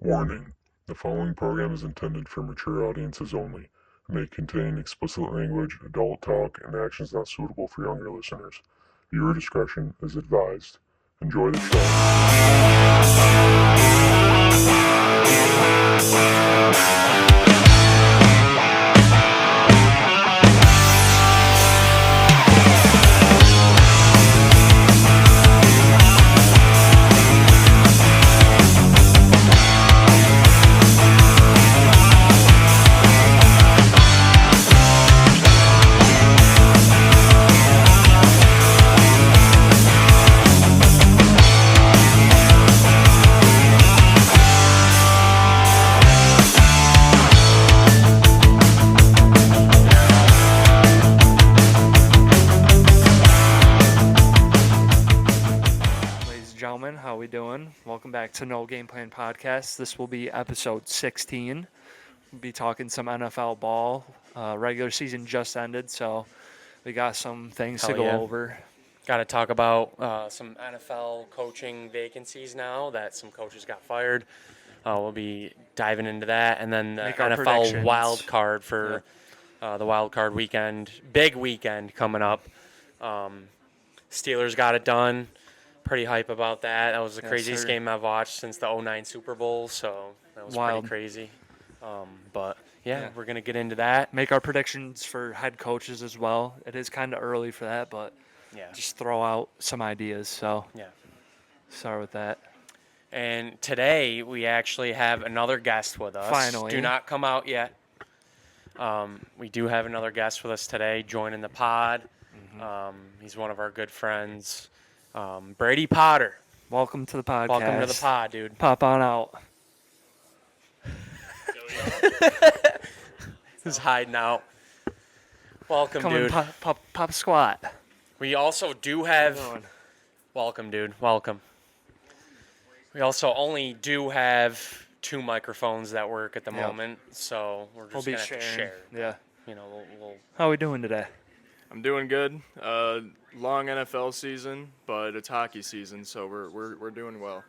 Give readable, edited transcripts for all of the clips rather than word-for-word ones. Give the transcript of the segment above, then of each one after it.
Warning: the following program is intended for mature audiences only. It may contain explicit language, adult talk, and actions not suitable for younger listeners. Viewer discretion is advised. Enjoy the show. How we doing? Welcome back to No Gameplan Podcast. This will be episode 16. We'll be talking some NFL ball. Regular season just ended, so we got some things to go over. Got to talk about some NFL coaching vacancies now that some coaches got fired. We'll be diving into that, and then the NFL wild card for the wild card weekend. Big weekend coming up. Steelers got it done. Pretty hype about that. That was the craziest game I've watched since the 2009 Super Bowl, so that was pretty crazy. But we're going to get into that. Make our predictions for head coaches as well. It is kind of early for that, but just throw out some ideas. So start with that. And today we actually have another guest with us. Finally. Do not come out yet. We do have another guest with us today joining the pod. He's one of our good friends. Brady Potter. Welcome to the podcast. Welcome to the pod, dude. Pop on out. He's hiding out. Welcome, dude. Pop squat. We also do have... Welcome, dude. Welcome. We also only do have 2 microphones that work at the moment, so we're just going to have to share. Yeah. You know, we'll... How are we doing today? I'm doing good. Long NFL season, but it's hockey season, so we're doing well.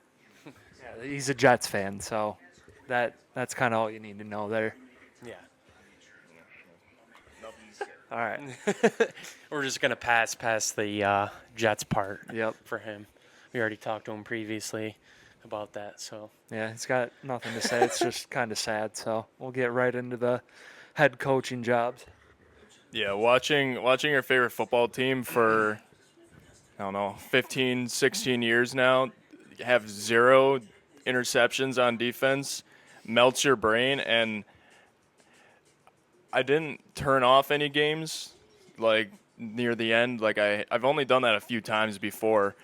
Yeah, he's a Jets fan, so that's kind of all you need to know there. Yeah. All right. We're just gonna pass the Jets part. Yep. For him, we already talked to him previously about that. So yeah, he's got nothing to say. It's just kind of sad. So we'll get right into the head coaching jobs. Yeah, watching your favorite football team for, 15, 16 years now, have 0 interceptions on defense, melts your brain. And I didn't turn off any games, near the end. I've only done that a few times before,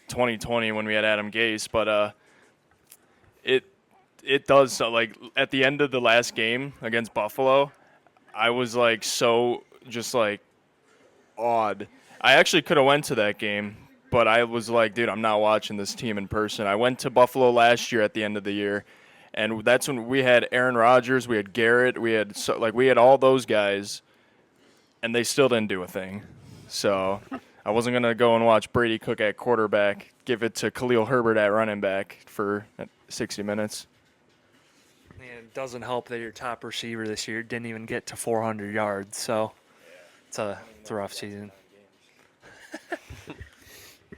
2020 when we had Adam Gase. But it does, at the end of the last game against Buffalo, I was awed. I actually could have went to that game, but I was like, dude, I'm not watching this team in person. I went to Buffalo last year at the end of the year, and that's when we had Aaron Rodgers, we had Garrett, we had all those guys, and they still didn't do a thing. So I wasn't gonna go and watch Brady Cook at quarterback, give it to Khalil Herbert at running back for 60 minutes. It doesn't help that your top receiver this year didn't even get to 400 yards, so it's a rough season.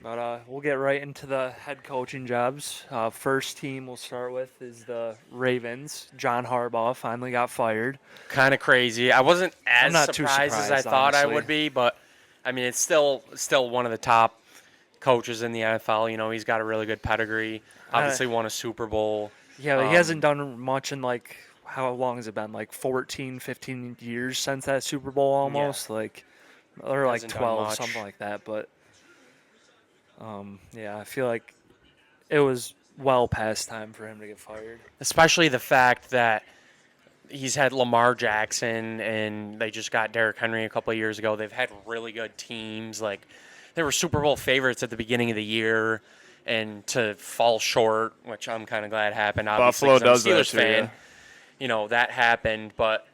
But we'll get right into the head coaching jobs. First team we'll start with is the Ravens. John Harbaugh finally got fired. Kind of crazy. I wasn't as surprised as I thought honestly. I would be, but I mean, it's still one of the top coaches in the NFL. You know, he's got a really good pedigree. Obviously won a Super Bowl. Yeah, but he hasn't done much in, how long has it been? 14, 15 years since that Super Bowl almost? Yeah. Or 12, something like that. But, I feel like it was well past time for him to get fired. Especially the fact that he's had Lamar Jackson and they just got Derrick Henry a couple of years ago. They've had really good teams. They were Super Bowl favorites at the beginning of the year. And to fall short, which I'm kind of glad happened. Obviously, Buffalo does I'm a Steelers that too, fan. Yeah. That happened. But,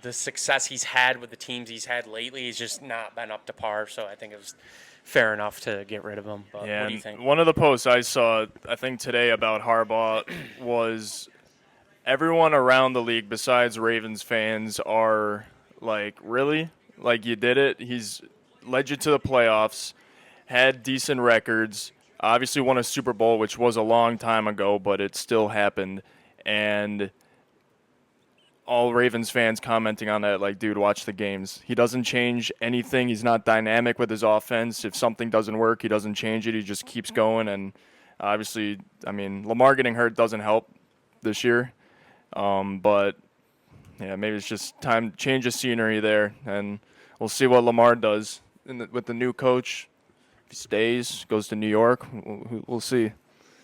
the success he's had with the teams he's had lately has just not been up to par. So I think it was fair enough to get rid of him. But what do you think? One of the posts I saw, I think today about Harbaugh was everyone around the league besides Ravens fans are like, really? Like, you did it? He's led you to the playoffs, had decent records, obviously won a Super Bowl, which was a long time ago, but it still happened. And all Ravens fans commenting on that, like, dude, watch the games. He doesn't change anything. He's not dynamic with his offense. If something doesn't work, he doesn't change it. He just keeps going. And obviously, I mean, Lamar getting hurt doesn't help this year. But, yeah, maybe it's just time change of scenery there. And we'll see what Lamar does with the new coach. If he stays, goes to New York, we'll see.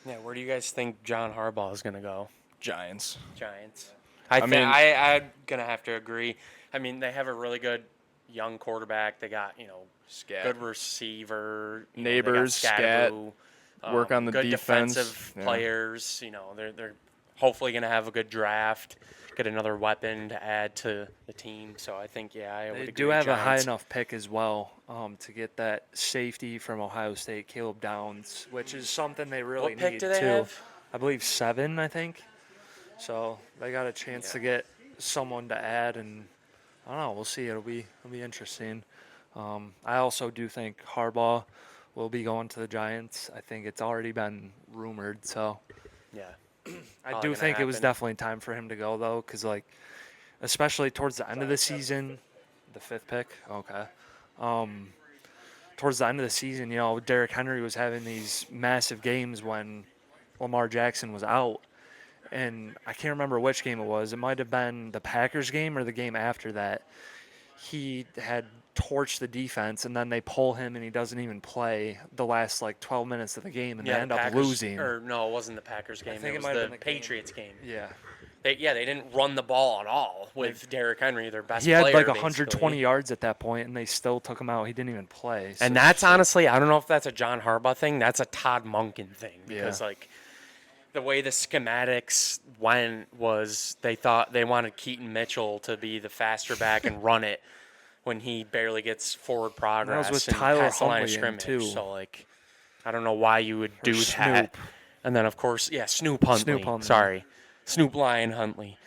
Yeah, where do you guys think John Harbaugh is going to go? Giants. Giants. mean- I'm going to have to agree. I mean, they have a really good young quarterback. They got, Scat. good receiver. Neighbors, they got Scat. Scadaboo, Work on the good defense. defensive Yeah. players. They're hopefully going to have a good draft, get another weapon to add to the team. So I think, I would They agree. do have a high Giants. enough pick as well to get that safety from Ohio State, Caleb Downs, which is something they really What pick need do they too. have? I believe 7, I think. So they got a chance to get someone to add, and I don't know. We'll see. It'll be interesting. I also do think Harbaugh will be going to the Giants. I think it's already been rumored. So Yeah. I Probably do gonna think it was happen. definitely time for him to go though, because especially towards the end of the season, the 5th pick. Okay. Towards the end of the season, Derrick Henry was having these massive games when Lamar Jackson was out. And I can't remember which game it was. It might have been the Packers game or the game after that. He had torched the defense, and then they pull him, and he doesn't even play the last 12 minutes of the game, and they end the up Packers, losing. Or no, it wasn't the Packers game. think it was might have the been the game. Patriots game. Yeah, They didn't run the ball at all with Derrick Henry, their best he had player. 120 basically. yards at that point, and they still took him out. He didn't even play. So And that's honestly, I don't know if that's a John Harbaugh thing. That's a Todd Monken thing because the way the schematics went was they thought they wanted Keaton Mitchell to be the faster back and run it when he barely gets forward progress with and Tyler past the line of Huntley in, scrimmage. too. So I don't know why you would do that. Snoop. And then of course, Snoop Huntley. Snoop Huntley. Sorry, Snoop Lion Huntley.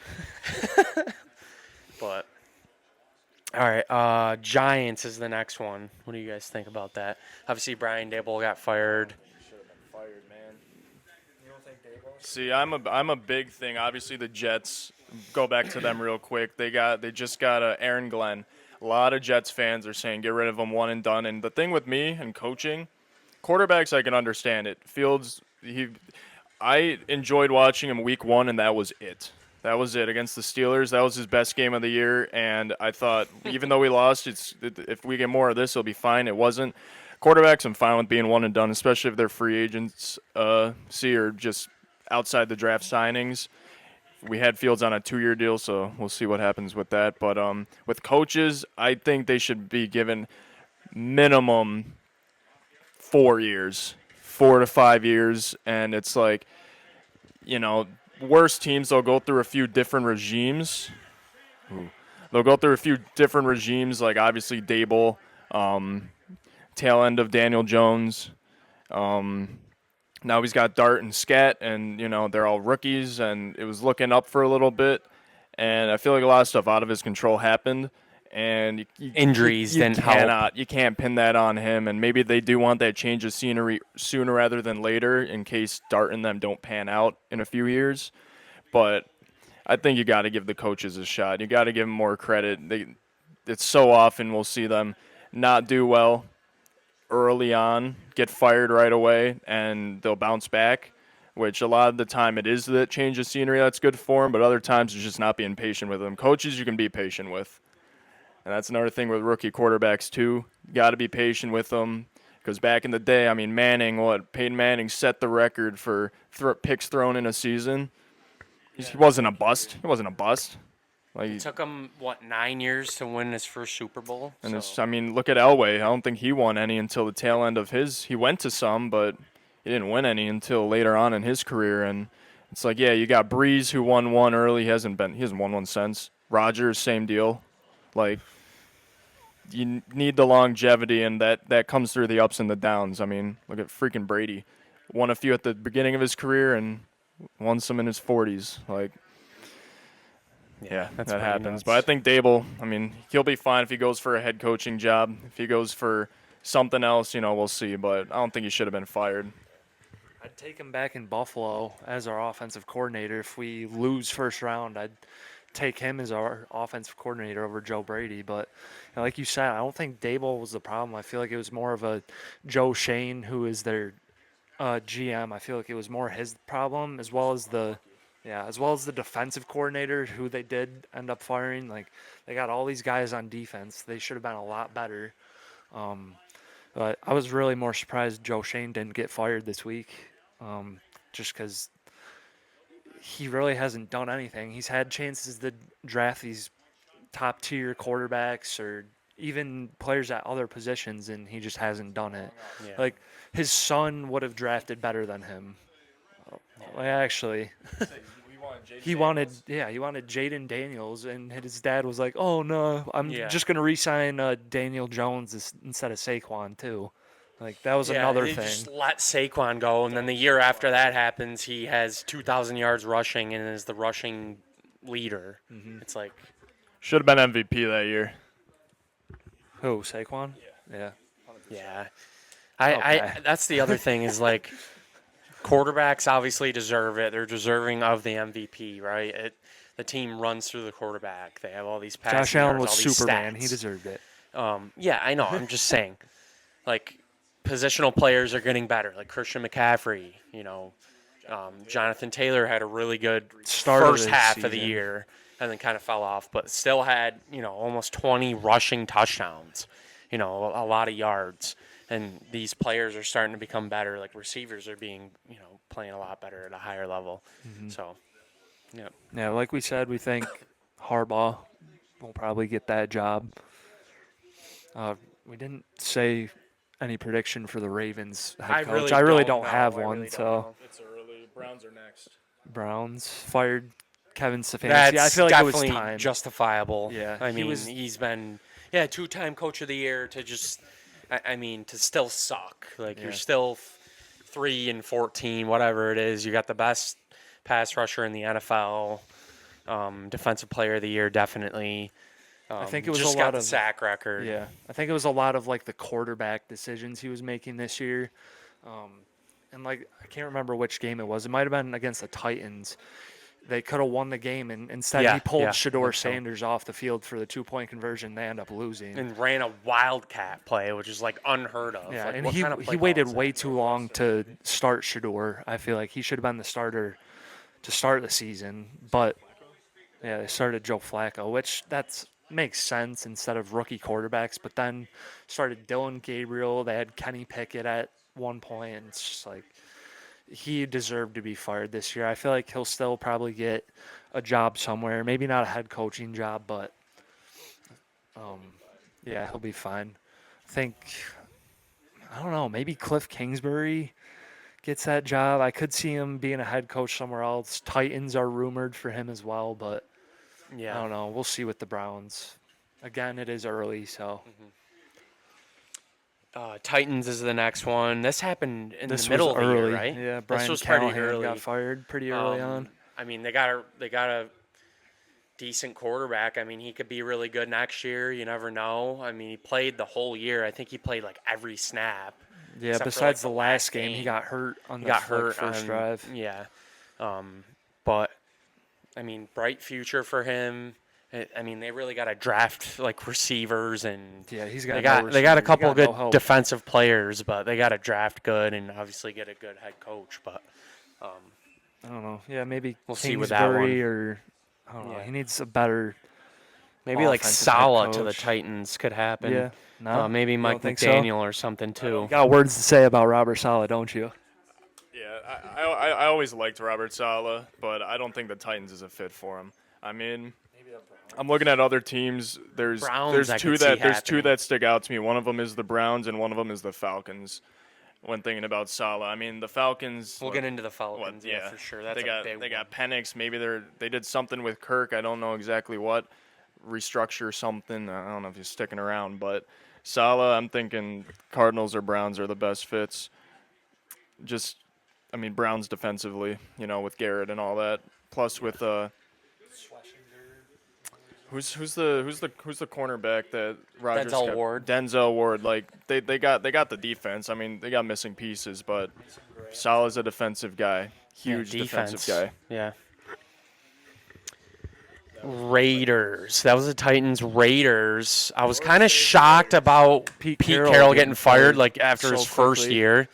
But all right, Giants is the next one. What do you guys think about that? Obviously, Brian Dable got fired. Fired, man. See, I'm a big thing. Obviously, the Jets. Go back to them real quick. They just got Aaron Glenn. A lot of Jets fans are saying get rid of him, one and done. And the thing with me and coaching, quarterbacks, I can understand it. Fields, I enjoyed watching him week 1, and that was it. That was it against the Steelers. That was his best game of the year, and I thought even though we lost, if we get more of this, it'll be fine. It wasn't. Quarterbacks, I'm fine with being one and done, especially if they're free agents, or just outside the draft signings. We had Fields on a 2-year deal, so we'll see what happens with that. But with coaches, I think they should be given minimum 4 years, 4 to 5 years, and it's worst teams, they'll go through a few different regimes. They'll go through a few different regimes, like obviously Dable, tail end of Daniel Jones. Now he's got Dart and Scat, and, they're all rookies, and it was looking up for a little bit. And I feel like a lot of stuff out of his control happened. And Injuries didn't help. You can't pin that on him. And maybe they do want that change of scenery sooner rather than later in case Dart and them don't pan out in a few years. But I think you got to give the coaches a shot. You got to give them more credit. It's so often we'll see them not do well early on, get fired right away, and they'll bounce back, which a lot of the time it is that change of scenery that's good for them, but other times it's just not being patient with them. Coaches you can be patient with. And that's another thing with rookie quarterbacks, too. You got to be patient with them. Because back in the day, Peyton Manning set the record for picks thrown in a season. He wasn't a bust. He wasn't a bust. It took him 9 years to win his first Super Bowl. And look at Elway. I don't think he won any until the tail end of his. He went to some, but he didn't win any until later on in his career. And it's you got Breeze who won one early. He hasn't won one since. Rodgers, same deal. You need the longevity, and that comes through the ups and the downs. Look at freaking Brady. Won a few at the beginning of his career and won some in his 40s. Yeah, that's that pretty happens. nuts. But I think Dable, I mean, he'll be fine if he goes for a head coaching job. If he goes for something else, we'll see. But I don't think he should have been fired. I'd take him back in Buffalo as our offensive coordinator. If we lose first round, I'd take him as our offensive coordinator over Joe Brady. But like you said, I don't think Dable was the problem. I feel like it was more of a Joe Shane, who is their GM. I feel like it was more his problem, as well as the defensive coordinator who they did end up firing. Like, they got all these guys on defense. They should have been a lot better. But I was really more surprised Joe Shane didn't get fired this week, just because he really hasn't done anything. He's had chances to draft these top-tier quarterbacks or even players at other positions, and he just hasn't done it. Yeah. Like, his son would have drafted better than him. Well, actually, he wanted Jaden Daniels, and his dad was like, "Oh no, I'm Yeah. just gonna re-sign Daniel Jones instead of Saquon too." Like, that was another they thing. just let Saquon go, and then the year after that happens, he has 2,000 yards rushing and is the rushing leader. It's like, Should have been MVP that year. Who, Saquon? Yeah. yeah. Okay. That's the other thing is, like, quarterbacks obviously deserve it. They're deserving of the MVP, right? The team runs through the quarterback. They have all these passing Josh Allen yards, was all these Superman. stats. He deserved it. Yeah, I know. I'm just saying, like, positional players are getting better. Like Christian McCaffrey, Jonathan Taylor had a really good Start of first the half of the season. year and then kind of fell off, but still had, almost 20 rushing touchdowns, a lot of yards. And these players are starting to become better. Like, receivers are being, playing a lot better at a higher level. So, yeah. Yeah, like we said, we think Harbaugh will probably get that job. We didn't say any prediction for the Ravens head coach. I really don't have one. It's early. Browns are next. Browns fired Kevin Stefanski. That's I feel like it was definitely time. justifiable. Yeah, I he mean, was- he's been, two-time coach of the year to just, to still suck. Like, you're Yeah. still 3-14, whatever it is. You got the best pass rusher in the NFL, defensive player of the year, definitely. I think it was just a got lot the of sack record. Yeah, I think it was a lot of like the quarterback decisions he was making this year, and like I can't remember which game it was. It might have been against the Titans. They could have won the game, and instead he pulled I Shador think so. Sanders off the field for the 2-point conversion. They end up losing. And ran a wildcat play, which is like unheard of. Yeah, like, and what he kind of play he call waited is way that? too long to start Shador. I feel like he should have been the starter to start the season, but yeah, they started Joe Flacco, which makes sense instead of rookie quarterbacks. But then started Dylan Gabriel. They had Kenny Pickett at one point, and it's just like he deserved to be fired this year. I feel like he'll still probably get a job somewhere, maybe not a head coaching job, but yeah, he'll be fine. I don't know, maybe Cliff Kingsbury gets that job. I could see him being a head coach somewhere else. Titans are rumored for him as well, but Yeah. I don't know. We'll see with the Browns. Again, it is early, so. Titans is the next one. This happened in This the middle was of the early. year, right? Yeah, this Brian was pretty Callahan early. got fired pretty early on. I mean, they got a decent quarterback. I mean, he could be really good next year. You never know. I mean, he played the whole year. I think he played like every snap. Yeah, except for, besides like, the last game, he got hurt on He the got hurt first on- drive. Yeah, but I mean, bright future for him. I mean, they really got to draft like receivers and Yeah, he's they got got they got a receivers. He couple got good no help. defensive players, but they got to draft good and obviously get a good head coach. But I don't know. Yeah, maybe We'll see with that one. Kingsbury or I don't know. Yeah. He needs a better. maybe like Offensive head Sala to the coach. Titans could happen. Yeah, no, Maybe you Mike don't think so? McDaniel or something too. You got words to say about Robert Saleh, don't you? Yeah, I always liked Robert Saleh, but I don't think the Titans is a fit for him. I mean, I'm looking at other teams. There's Browns, I two could see there's two happening. that stick out to me. One of them is the Browns, and one of them is the Falcons. When thinking about Saleh, I mean the Falcons. We'll get into the Falcons, What, yeah, for sure. That's they got a big they one. got Penix. Maybe they did something with Kirk. I don't know exactly what. Restructure something. I don't know if he's sticking around, but Saleh, I'm thinking Cardinals or Browns are the best fits. I mean Browns defensively, with Garrett and all that. Plus with Who's the cornerback that Rodgers Denzel kept? Ward. Denzel Ward. Like they got the defense. I mean, they got missing pieces, but Salah's a defensive guy. Huge defensive guy. Yeah. Raiders. That was the Titans. Raiders. I was kind of shocked about Pete Carroll getting fired like after his first quickly. year.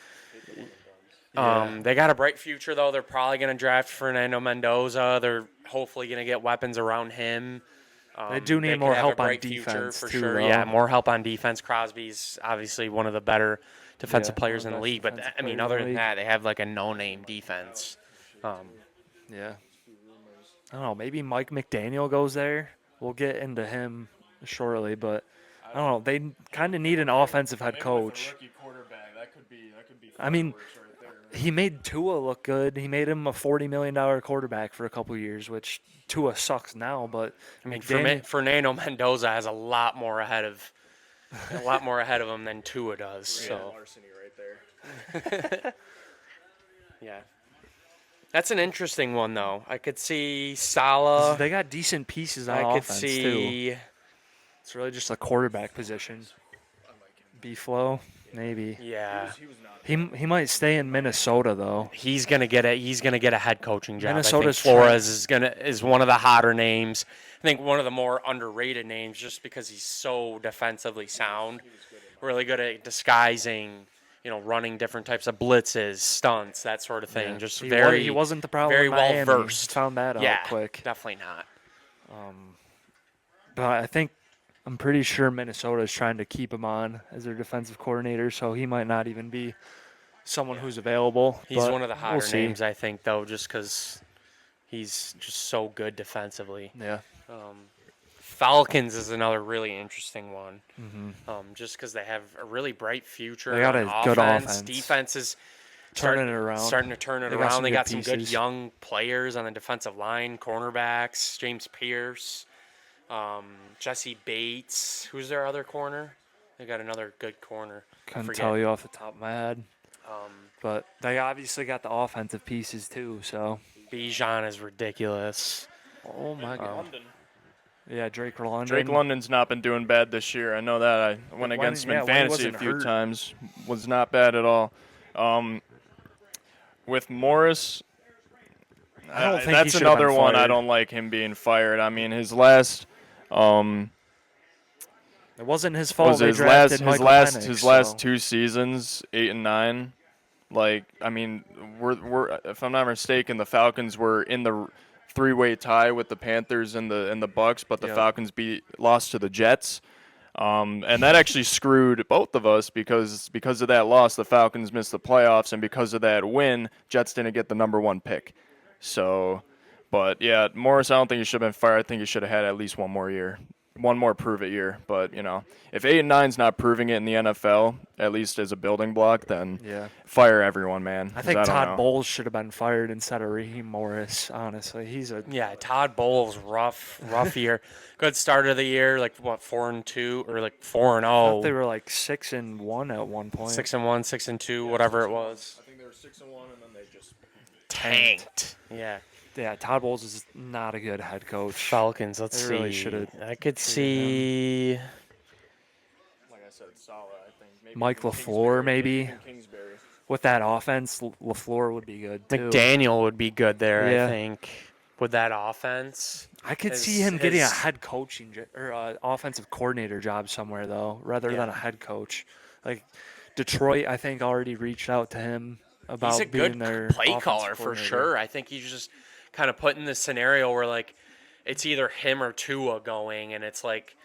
Yeah. They got a bright future though. They're probably going to draft Fernando Mendoza. They're hopefully going to get weapons around him. They do need could more have help a on bright future defense, for too, sure. though. Yeah, more help on defense. Crosby's obviously one of the better defensive players in the best league. But defensive I mean, players in other the than league. that, they have like a no-name defense. Yeah. I don't know. Maybe Mike McDaniel goes there. We'll get into him shortly, but I don't know. They kind of need an offensive head coach. I mean, he made Tua look good. He made him a $40 million quarterback for a couple years, which Tua sucks now. But I mean, McDaniel, Fernando Mendoza has a lot more ahead of him than Tua does. So Larceny right there. yeah, that's an interesting one though. I could see Salah. they got decent pieces on I could offense too. see. It's really just a quarterback position. B-Flow, maybe. Yeah, He might stay in Minnesota though. he's gonna get a head coaching job. Minnesota's I think Flores is one of the hotter names. I think one of the more underrated names just because he's so defensively sound. Really good at disguising, running different types of blitzes, stunts, that sort of thing. Yeah. Just He wasn't the problem. very in Miami. well versed. Found that Yeah, out quick. definitely not. But I'm pretty sure Minnesota is trying to keep him on as their defensive coordinator, so he might not even be someone who's available. He's but one of the hotter we'll see. names, I think, though, just because he's just so good defensively. Yeah. Falcons is another really interesting one, just because they have a really bright future. They got on a good offense. Defense is Turning it around. starting to turn it They got around. some They good got some good pieces. young players on the defensive line, cornerbacks, James Pierce, Jesse Bates. Who's their other corner? They got another good corner. Couldn't Forget. tell you off the top of my head. But they obviously got the offensive pieces too, so. Bijan is ridiculous. Oh, my God. Yeah, Drake London. Drake London's not been doing bad this year. I know that. I went against him in when he fantasy a wasn't few hurt. times. Was not bad at all. With Morris, I don't think he that's should have another been one I fired. don't like him being fired. I mean, his last It wasn't his fault. was They his drafted last Michael Penix, his last so. 2 seasons, 8 and 9. Like, I mean, we're if I'm not mistaken, the Falcons were in the 3-way tie with the Panthers and the Bucks, but the Yep. Falcons lost to the Jets. And that actually screwed both of us because of that loss, the Falcons missed the playoffs, and because of that win, Jets didn't get the number 1 pick. So, but yeah, Morris, I don't think he should have been fired. I think he should have had at least one more year. One more prove-it year. But, if 8 and 9's not proving it in the NFL, at least as a building block, then Yeah. fire everyone, man. I 'cause think don't Todd know. Bowles should have been fired instead of Raheem Morris, honestly. Yeah, Todd Bowles, rough year. Good start of the year, like what 4-2 or like 4-0. They were like 6-1 at one point. 6-1, 6-2, whatever it was. I think they were 6-1, and then they just Tanked. Yeah. Yeah, Todd Bowles is not a good head coach. Falcons. Let's They see. really should've I could treated see. like I said, Salah, I think. Maybe Mike even LaFleur, Kingsbury. maybe. Kingsbury. With that offense, LaFleur would be good too. McDaniel would be good there, Yeah. I think, with that offense. I could see him getting a head coaching or offensive coordinator job somewhere though, rather than a head coach. Like Detroit, I think already reached out to him about He's a being good their play offensive caller for coordinator. sure. I think he's just kind of put in this scenario where like it's either him or Tua going, and it's like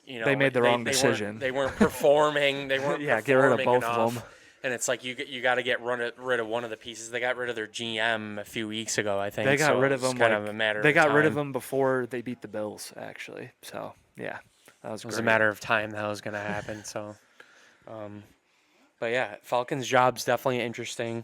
They made the wrong decision. They weren't performing. They weren't. Yeah, get rid of performing both of enough. them. And it's like you got to get rid of one of the pieces. They got rid of their GM a few weeks ago, I think. They got so rid of it's him. Kind like, of a matter. they of got rid of time. him before they beat the Bills, actually. So yeah, that was It was great. a matter of time that was going to happen. So, but yeah, Falcons' job's definitely interesting.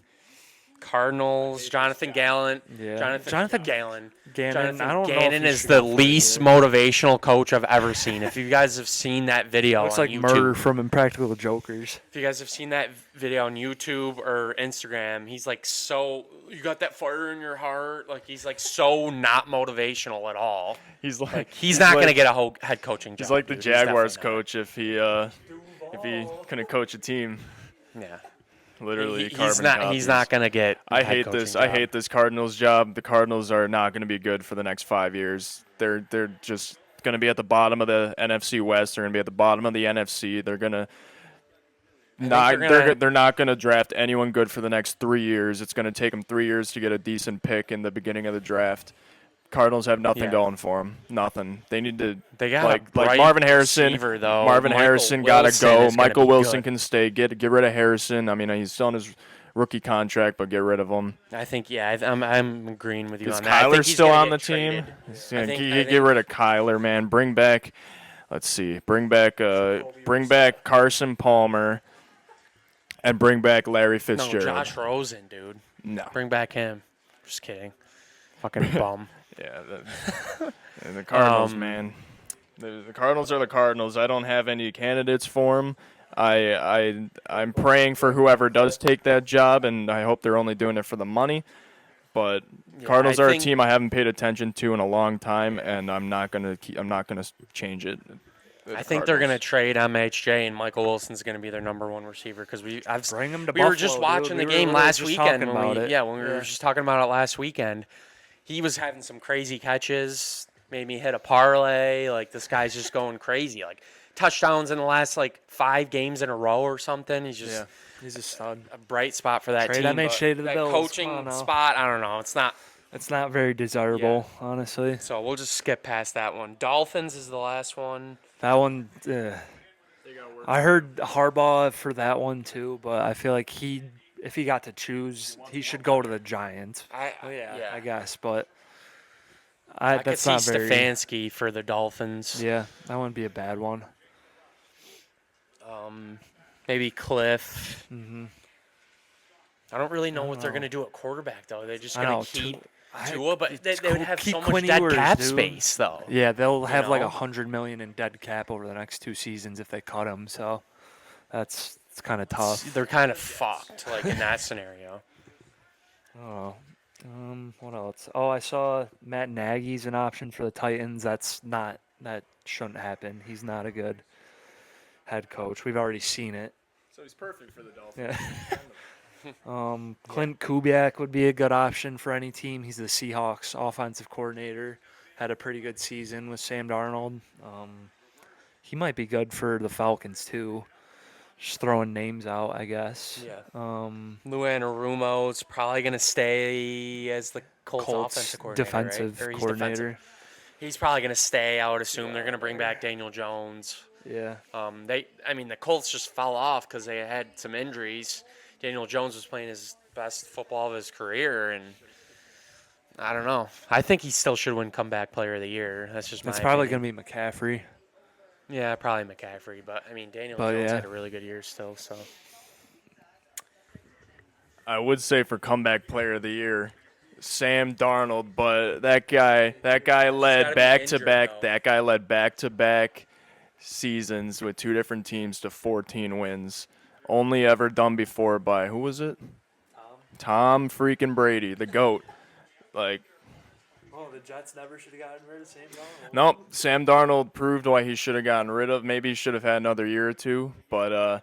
Cardinals, Jonathan Gallant. Yeah. Jonathan Gallen. Gannon, Jonathan I don't know if Gannon he is should the go for it least either. motivational coach I've ever seen. If you guys have seen that video Looks on like YouTube, Murr from Impractical Jokers. if you guys have seen that video on YouTube or Instagram, he's like, so you got that fire in your heart. Like, he's like so not motivational at all. He's like He's not going to get a head coaching job. He's like the dude. Jaguars definitely coach if he couldn't coach a team. not. Yeah. Literally, He's carbon not. copies. He's not going to get. I a head hate this. coaching I hate this Cardinals job. The Cardinals are not going to be good for the next 5 years. They're just going to be at the bottom of the NFC West. They're going to be at the bottom of the NFC. They're going to they're not going to draft anyone good for the next 3 years. It's going to take them 3 years to get a decent pick in the beginning of the draft. Cardinals have nothing going for them. Nothing. They need to. They got like bright Marvin Harrison. receiver, though. Marvin Michael Harrison got to Wilson go. is gonna Michael be Wilson good. can stay. Get rid of Harrison. I mean, he's still on his rookie contract, but get rid of him. I think. Yeah, I'm agreeing with you Is on that. I think Kyler he's still gonna on the get team? traded. Yeah, think- you I get think- rid of Kyler, man. Bring back. Let's see. Bring back Carson Palmer, and bring back Larry No, Fitzgerald. Josh Rosen, dude. No. Bring back him. Just kidding. Fucking bum. Yeah. And the Cardinals, Um, man. The Cardinals are the Cardinals. I don't have any candidates for them. I'm praying for whoever does take that job, and I hope they're only doing it for the money. But Cardinals I are think- a team I haven't paid attention to in a long time, and I'm not gonna change it. I think they're gonna trade MHJ, and Michael Wilson's gonna be their number one receiver because Bring him to we were just Buffalo, dude. watching We the were game literally last just weekend talking when about we it. when we were just talking about it last weekend. He was having some crazy catches, made me hit a parlay. Like, this guy's just going crazy. Like, touchdowns in the last 5 games in a row or something. He's just He's a stud. a bright spot for that Trade team. MHJ but to the that Bills. Come on coaching now. spot, I don't know. It's not. It's not very desirable, honestly. So we'll just skip past that one. Dolphins is the last one. That one, I heard Harbaugh for that one too, but I feel like if he got to choose, he should go to the Giants. I guess, but I could that's see not very. Stefanski for the Dolphins. Yeah, that wouldn't be a bad one. Maybe Cliff. Mm-hmm. I don't really know what they're know. going to do at quarterback, though. They're just I going know, to keep I- Tua, but they would have keep so much Quinn dead Ewers, cap dude. space, though. Yeah, they'll have like know? $100 million in dead cap over the next 2 seasons if they cut him. So it's kind of tough. They're kind of fucked, in that scenario. Oh, what else? Oh, I saw Matt Nagy's an option for the Titans. That shouldn't happen. He's not a good head coach. We've already seen it. So he's perfect for the Dolphins. Yeah. Clint Kubiak would be a good option for any team. He's the Seahawks offensive coordinator. Had a pretty good season with Sam Darnold. He might be good for the Falcons too. Just throwing names out, I guess. Yeah. Lou Luan Arumo's probably going to stay as the Colts offensive coordinator, defensive right? Or he's coordinator. defensive. He's probably going to stay. I would assume they're going to bring back Daniel Jones. Yeah. The Colts just fell off because they had some injuries. Daniel Jones was playing his best football of his career, and I don't know. I think he still should win Comeback Player of the Year. That's just my It's probably opinion. going to be McCaffrey. Yeah, probably McCaffrey, but Daniel But, Jones yeah. had a really good year still. So I would say for comeback player of the year, Sam Darnold, but that guy gotta led be back to injured, back. though. That guy led back to back seasons with 2 different teams to 14 wins. Only ever done before by who was it? Tom freaking Brady, the GOAT. Oh, the Jets never should have gotten rid of Sam Darnold. Nope. Sam Darnold proved why he should have gotten rid of. Maybe he should have had another year or two, but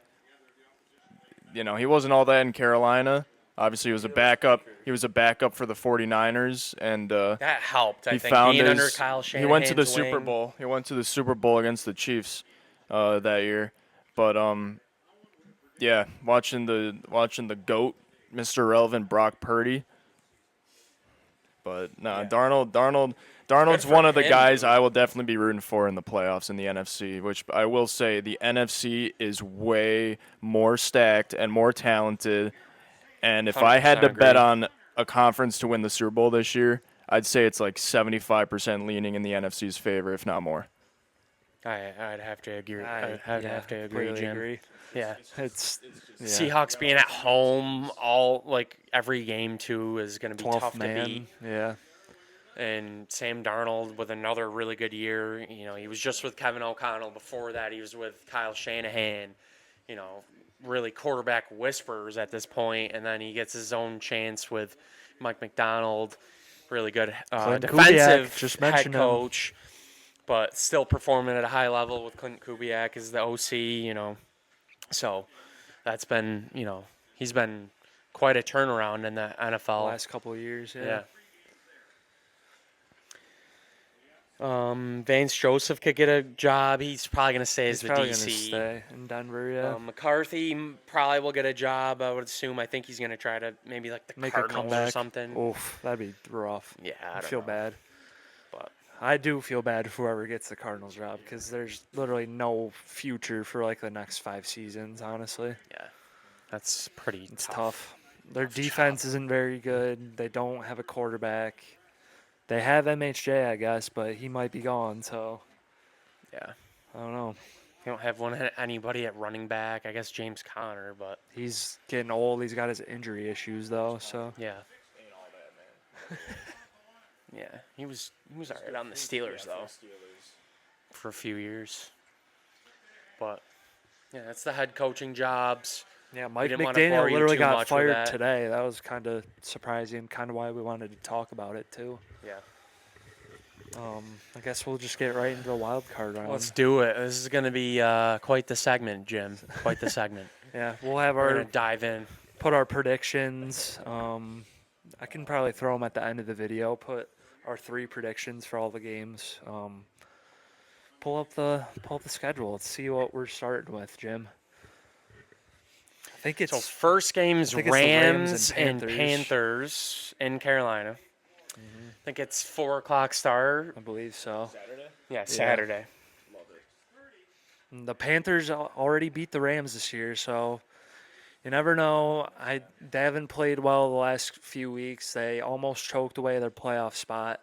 he wasn't all that in Carolina. Obviously, he was a backup. He was a backup for the 49ers, and that helped. I he think found being his. under Kyle He went to the Shanahan's Super wing. Bowl. He went to the Super Bowl against the Chiefs that year. But yeah, watching the GOAT, Mr. Relevant Brock Purdy. But nah, Yeah. Darnold's one of the him, guys dude. I will definitely be rooting for in the playoffs in the NFC, which I will say the NFC is way more stacked and more talented. And if I had to 100% bet agree. on a conference to win the Super Bowl this year, I'd say it's like 75% leaning in the NFC's favor, if not more. I'd have to agree. I I'd have to agree, completely Jim. agree. Yeah. It's Seahawks being at home every game too is going to be 12th tough to beat. man. Yeah. And Sam Darnold with another really good year. He was just with Kevin O'Connell. Before that, he was with Kyle Shanahan. Really quarterback whispers at this point, and then he gets his own chance with Mike McDonald. Really good Clint defensive Kubiak, just head mentioned him. coach, but still performing at a high level with Clint Kubiak as the OC. So that's been he's been quite a turnaround in the NFL. Last couple of years. Yeah. Vance Joseph could get a job. He's probably going to stay He's as the probably DC. gonna stay in Denver. Yeah. McCarthy probably will get a job. I would assume. I think he's going to try to maybe like the Make a Cardinals comeback or something. Oof, that'd be rough. Yeah, I don't feel know. bad. But I do feel bad for whoever gets the Cardinals job because there's literally no future for like the next 5 seasons. Honestly, yeah, that's pretty it's tough. tough. Their Tough defense job. isn't very good. They don't have a quarterback. They have MHJ, I guess, but he might be gone. So Yeah, I don't know. you don't have anybody at running back. I guess James Conner, but He's getting old. He's got his injury issues though. So yeah. Yeah, he was alright on the Steelers though for a few years. But yeah, that's the head coaching jobs. yeah, Mike didn't wanna bore McDaniel you literally too got much with fired that. today. That was kind of surprising. Kind of why we wanted to talk about it too. Yeah. I guess we'll just get right into the wild card round. Let's do it. This is going to be quite the segment, Jim. Quite the segment. Yeah, we'll have We're our going to dive in. put our predictions. I can probably throw them at the end of the video. Put our 3 predictions for all the games. Pull up the schedule. Let's see what we're starting with, Jim. I think it's So first game's I think it's the Rams and and Panthers. Panthers in Carolina. I think it's 4 o'clock start. I believe so. Yeah, Saturday. And the Panthers already beat the Rams this year, so you never know. They haven't played well the last few weeks. They almost choked away their playoff spot.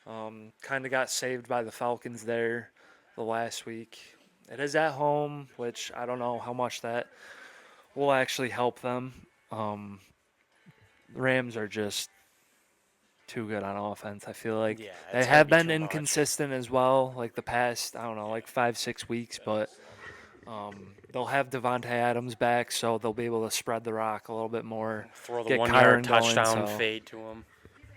Kind of got saved by the Falcons there the last week. It is at home, which I don't know how much that will actually help them. The Rams are just too good on offense. I feel like Yeah, they it's gonna have be been too much. inconsistent as well, like the past, I don't know, like 5-6 weeks, but they'll have Devontae Adams back, so they'll be able to spread the rock a little bit more. Throw the Get 1-yard Kyron going, touchdown so- fade to him.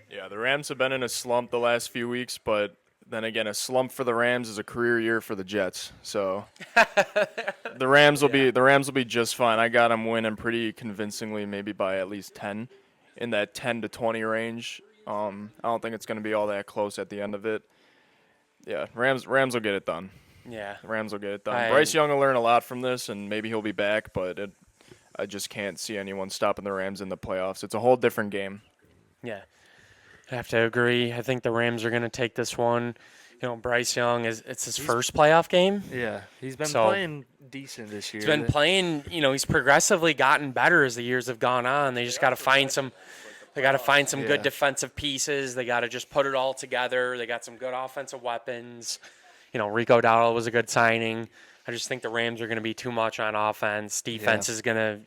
Yeah, the Rams have been in a slump the last few weeks, but then again, a slump for the Rams is a career year for the Jets. So the Rams will be just fine. I got them winning pretty convincingly, maybe by at least 10, in that 10 to 20 range. I don't think it's going to be all that close at the end of it. Yeah, Rams will get it done. Yeah. The Rams will get it done. I- Bryce Young will learn a lot from this, and maybe he'll be back, but I just can't see anyone stopping the Rams in the playoffs. It's a whole different game. Yeah. I have to agree. I think the Rams are going to take this one. Bryce Young it's his first playoff game. Yeah, he's been So- playing decent this year. He's been playing, he's progressively gotten better as the years have gone on. They just got to find some Yeah. good defensive pieces. They got to just put it all together. They got some good offensive weapons. Rico Dowdle was a good signing. I just think the Rams are going to be too much on offense. Defense is going to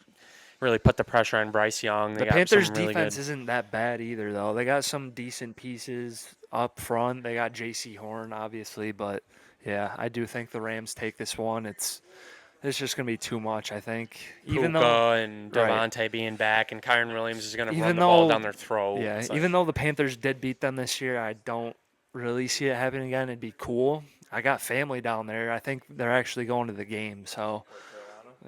really put the pressure on Bryce Young. They The got Panthers' some really defense good. isn't that bad either, though. They got some decent pieces up front. They got J.C. Horn, obviously, but yeah, I do think the Rams take this one. It's just going to be too much, I think. Even though, Puka and right. Devontae being back, and Kyron Williams is going to Even run the ball though- down their throat. yeah, It's like- even though the Panthers did beat them this year, I don't really see it happening again. It'd be cool. I got family down there. I think they're actually going to the game, so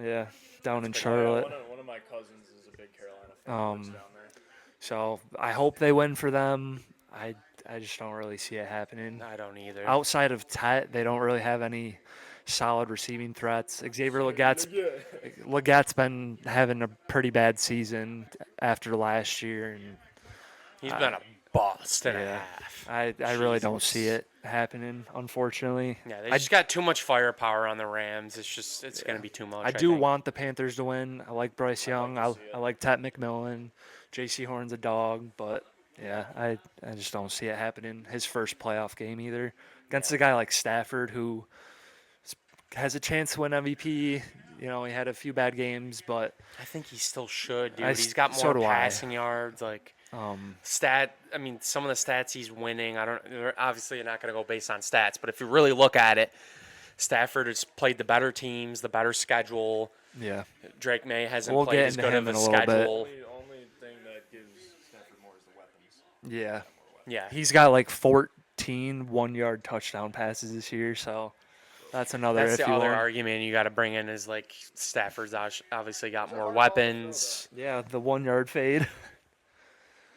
yeah, down in Charlotte. One of my cousins is a big Carolina Um, fan. Down there. So I hope they win for them. I just don't really see it happening. I don't either. Outside of Tet, they don't really have any solid receiving threats. Xavier Legat's been having a pretty bad season after last year, and He's been a bust and a yeah. half. I really don't Jesus. see it happening, unfortunately. Yeah, they I- just got too much firepower on the Rams. It's going to be too much. I do think. want the Panthers to win. I like Bryce Young. I like Tet McMillan. J.C. Horn's a dog, but yeah, I just don't see it happening. His first playoff game either against a guy like Stafford, who has a chance to win MVP. You know, he had a few bad games, but I think he still should, dude. I He's got so more do I. passing yards. Like, um, I mean, some of the stats he's winning, they're obviously not going to go based on stats, but if you really look at it, Stafford has played the better teams, the better schedule. yeah, Drake May hasn't we'll played get as into good him of in a a little bit. schedule. The only thing that gives Stafford more is the weapons. Yeah, Yeah. he's got like 14 1-yard touchdown passes this year, so that's another. That's if the you other want. argument you got to bring in is like Stafford's obviously got more weapons. Yeah, the 1-yard fade.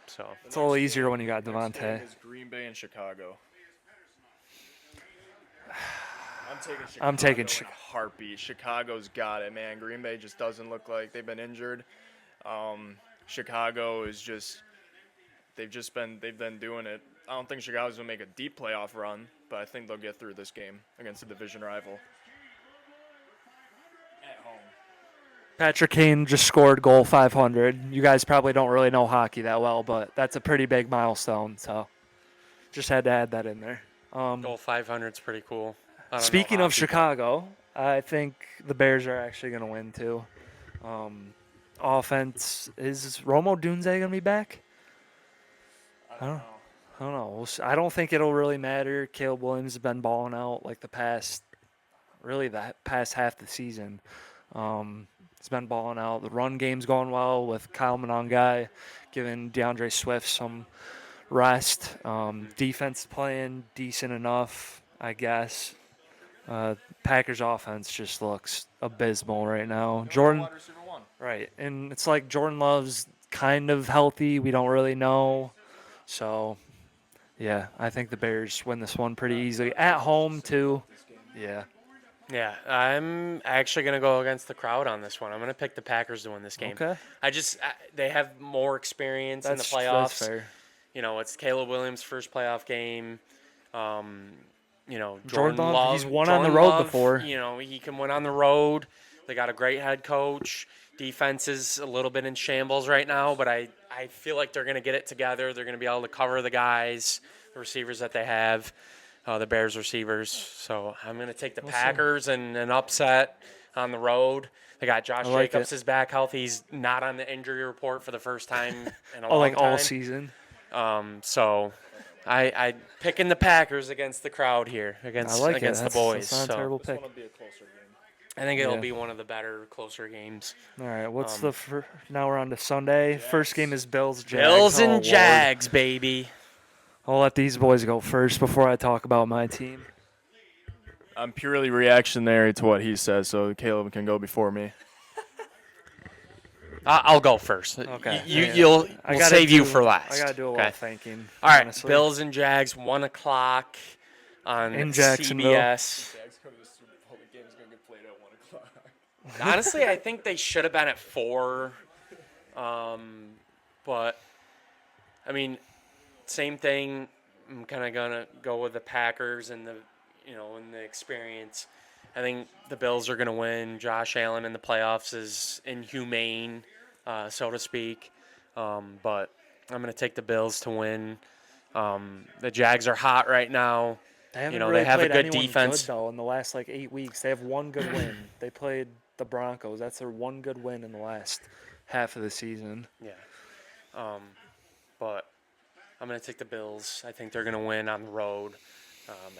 So It's a little easier when you got Next game Devontae. is Green Bay and Chicago. I'm taking in a heartbeat. Chicago's got it, man. Green Bay just doesn't look like they've been injured. Chicago is just they've been doing it. I don't think Chicago's gonna make a deep playoff run, but I think they'll get through this game against a division rival. At home. Patrick Kane just scored goal 500. You guys probably don't really know hockey that well, but that's a pretty big milestone. So just had to add that in there. goal 500 is pretty cool. I don't know Speaking of hockey, Chicago, I think the Bears are actually going to win too. Offense, is Romo Dunze going to be back? I don't know. I don't know. I don't think it'll really matter. Caleb Williams has been balling out like the past half the season. He's been balling out. The run game's going well with Kyle Monangai, giving DeAndre Swift some rest. Defense playing decent enough, I guess. Packers offense just looks abysmal right now. Jordan, Wide receiver one. right, and it's like Jordan Love's kind of healthy. We don't really know. So, yeah, I think the Bears win this one pretty easily. At home, too. Yeah. Yeah, I'm actually going to go against the crowd on this one. I'm going to pick the Packers to win this game. Okay. They have more experience in the That's playoffs. fair. You know, it's Caleb Williams' first playoff game. You know, Jordan Jordan Love, Love. he's won on the Jordan road Love, before. You know, he can win on the road. They got a great head coach. Defense is a little bit in shambles right now, but I feel like they're going to get it together. They're going to be able to cover the guys, the receivers that they have, the Bears receivers. So I'm going to take the Packers and an upset on the road. They got Josh like Jacobs it. is back healthy. He's not on the injury report for the first time in a long Like time. all season. So I picking the Packers against the crowd here, I against like against it. the boys. That's not a So terrible This pick. one will be a closer game. I think it'll Yeah. be one of the better, closer games. All right, what's now we're on to Sunday. First game is Bills, Jags. Bills Oh, and Lord. Jags, baby. I'll let these boys go first before I talk about my team. I'm purely reactionary to what he says, so Caleb can go before me. I'll go first. Okay. We'll gotta save you do- for last. I got to do a okay? little thinking. All right, honestly. Bills and Jags, 1 o'clock on In Jacksonville. CBS. Jags go to the Super Bowl. The game's going to get played at 1 o'clock. Honestly, I think they should have been at 4. But, I mean, same thing. I'm kind of going to go with the Packers and the experience. I think the Bills are going to win. Josh Allen in the playoffs is inhumane, so to speak. But I'm going to take the Bills to win. The Jags are hot right now. They haven't they really have a played good anyone defense. Good, though, in the last 8 weeks. They have one good win. They played the Broncos. That's their one good win in the last half of the season. Yeah. But I'm going to take the Bills. I think they're going to win on the road.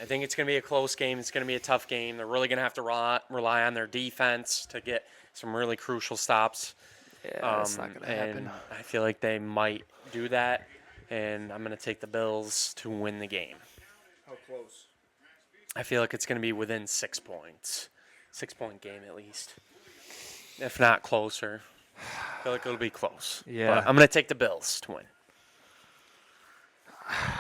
I think it's going to be a close game. It's going to be a tough game. They're really going to have to rely on their defense to get some really crucial stops. Yeah, that's not going to happen. And I feel like they might do that. And I'm going to take the Bills to win the game. How close? I feel like it's going to be within 6 points. 6-point game at least. If not closer. I feel like it'll be close. Yeah. But I'm going to take the Bills to win.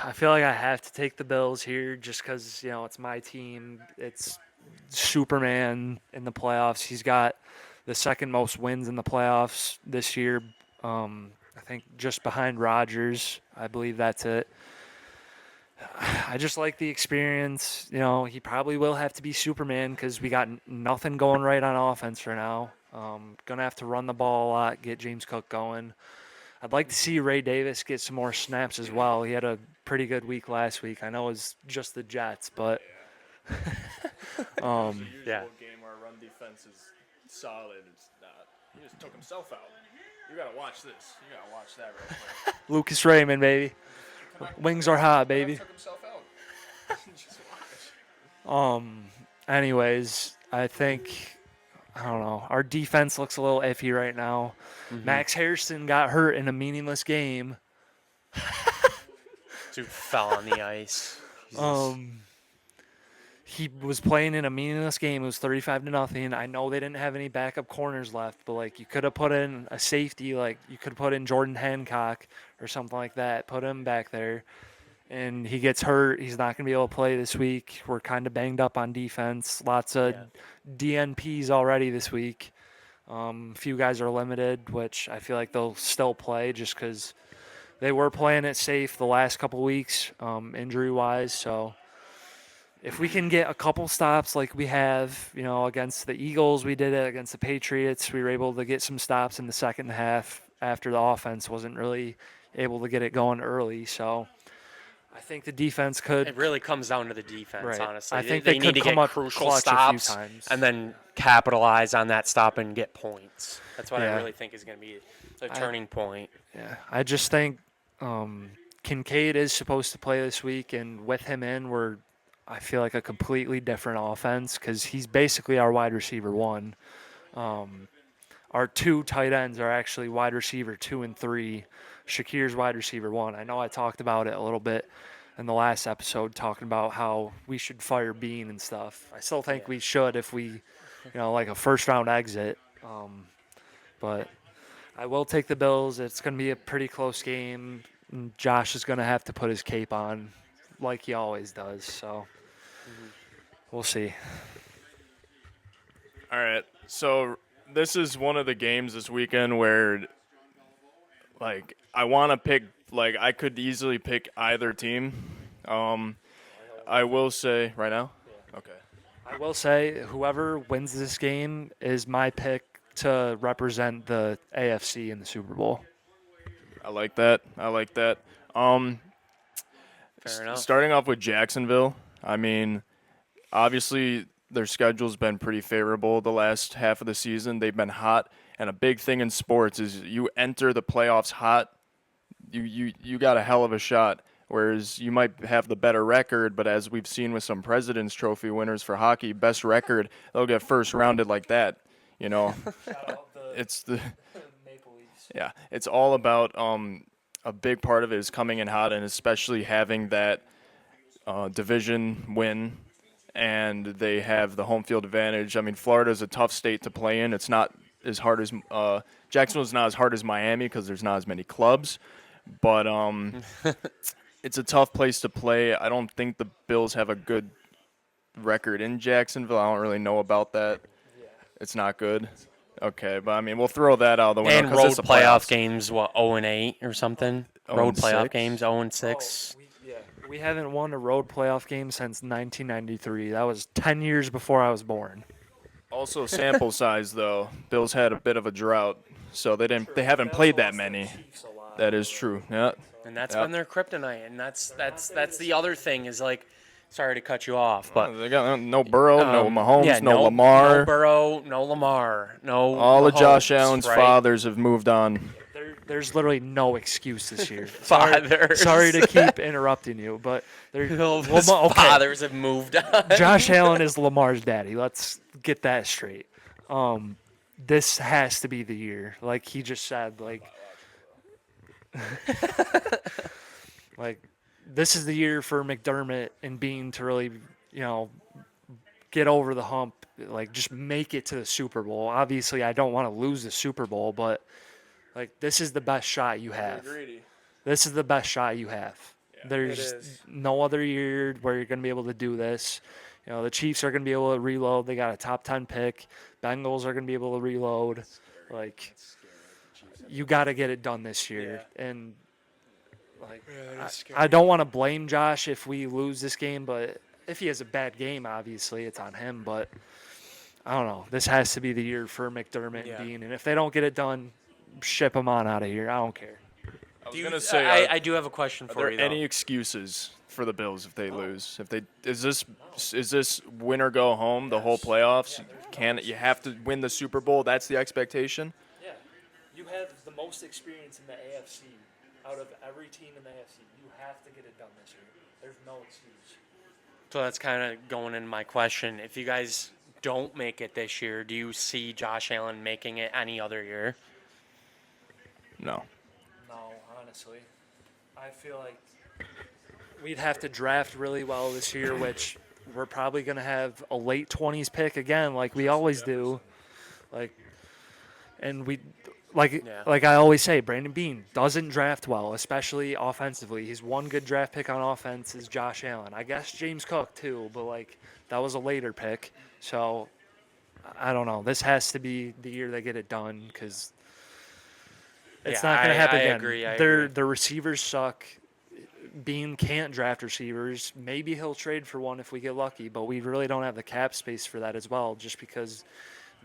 I feel like I have to take the Bills here just because, it's my team. It's Superman in the playoffs. He's got the second most wins in the playoffs this year. I think just behind Rodgers. I believe that's it. I just like the experience. He probably will have to be Superman because we got nothing going right on offense right now. Going to have to run the ball a lot, get James Cook going. I'd like to see Ray Davis get some more snaps as well. He had a pretty good week last week. I know it was just the Jets, but Yeah. Game run defense is solid. It's not. He just took himself out. You gotta watch this. You gotta watch that right quick. Lucas Raymond, baby. Wings are hot, baby. Took himself out. Just watch. Anyways, I don't know. Our defense looks a little iffy right now. Max Harrison got hurt in a meaningless game. Dude fell on the ice. Jesus. He was playing in a meaningless game. It was 35-0. I know they didn't have any backup corners left, but like you could have put in a safety, like you could have put in Jordan Hancock or something like that. Put him back there, and he gets hurt. He's not going to be able to play this week. We're kind of banged up on defense. Lots of DNPs already this week. A few guys are limited, which I feel like they'll still play just because they were playing it safe the last couple weeks, injury-wise. So if we can get a couple stops like we have, against the Eagles, we did it against the Patriots. We were able to get some stops in the second half after the offense wasn't really able to get it going early. So I think the defense could. It really comes down to the defense, Right. honestly. I think they they need could to come get up crucial clutch a few stops times. and then capitalize on that stop and get points. That's what I Yeah. really think is going to be the turning point. Yeah, I just think Kincaid is supposed to play this week, and with him in, I feel like a completely different offense because he's basically our wide receiver one. Our two tight ends are actually wide receiver 2 and 3. Shakir's wide receiver 1. I know I talked about it a little bit in the last episode, talking about how we should fire Bean and stuff. I still think we should if we, like a first-round exit. But I will take the Bills. It's going to be a pretty close game. And Josh is going to have to put his cape on like he always does. So we'll see. All right. So this is one of the games this weekend where, like, I want to pick. Like, I could easily pick either team. I will say right now. Okay. I will say whoever wins this game is my pick to represent the AFC in the Super Bowl. I like that. Fair enough. Starting off with Jacksonville, I mean, obviously their schedule's been pretty favorable the last half of the season. They've been hot, and a big thing in sports is you enter the playoffs hot, you got a hell of a shot. Whereas you might have the better record, but as we've seen with some President's Trophy winners for hockey, best record, they'll get first rounded like that. It's the Maple Leafs. Yeah, it's all about a big part of it is coming in hot, and especially having that division win, and they have the home field advantage. I mean, Florida's a tough state to play in. It's not as hard as Jacksonville's not as hard as Miami because there's not as many clubs, but it's a tough place to play. I don't think the Bills have a good record in Jacksonville. I don't really know about that. It's not good. Okay, but I mean, we'll throw that out the window. And 'cause road it's the playoff playoffs. games, 0-8 or something? Road 0-6? playoff games, 0-6. We haven't won a road playoff game since 1993. That was 10 years before I was born. Also, sample size though. Bills had a bit of a drought, so they haven't played that many. That is true. Yeah. And that's Yep. been their kryptonite. And that's the other thing is like, sorry to cut you off, but They got no Burrow, no Mahomes, yeah, no Lamar. no Burrow, no Lamar, no All of Josh Mahomes, Allen's right? fathers have moved on. There's literally no excuse this year. Fathers. Sorry to keep interrupting you, but His fathers have moved on. Josh Allen is Lamar's daddy. Let's get that straight. This has to be the year. Like he just said, like this is the year for McDermott and Bean to really, get over the hump. Like just make it to the Super Bowl. Obviously, I don't want to lose the Super Bowl, but this is the best shot you have. This is the best shot you have. There's no other year where you're going to be able to do this. The Chiefs are going to be able to reload. They got a top 10 pick. Bengals are going to be able to reload. You got to get it done this year. Yeah. And I don't want to blame Josh if we lose this game, but if he has a bad game, obviously it's on him. But I don't know. This has to be the year for McDermott and Bean. And if they don't get it done, ship them on out of here. I don't care. I was gonna say, I do have a question are for there you. Though. any excuses for the Bills if they lose? Is this win or go home the whole playoffs? You have to win the Super Bowl. That's the expectation. Yeah, you have the most experience in the AFC out of every team in the AFC. You have to get it done this year. There's no excuse. So that's kind of going into my question. If you guys don't make it this year, do you see Josh Allen making it any other year? No. No, honestly. I feel like we'd have to draft really well this year, which we're probably going to have a late 20s pick again, like we always do. And like I always say, Brandon Beane doesn't draft well, especially offensively. He's one good draft pick on offense is Josh Allen. I guess James Cook too, but like that was a later pick. So I don't know. This has to be the year they get it done because it's not going to happen again. I agree. Their receivers suck. Bean can't draft receivers. Maybe he'll trade for one if we get lucky, but we really don't have the cap space for that as well, just because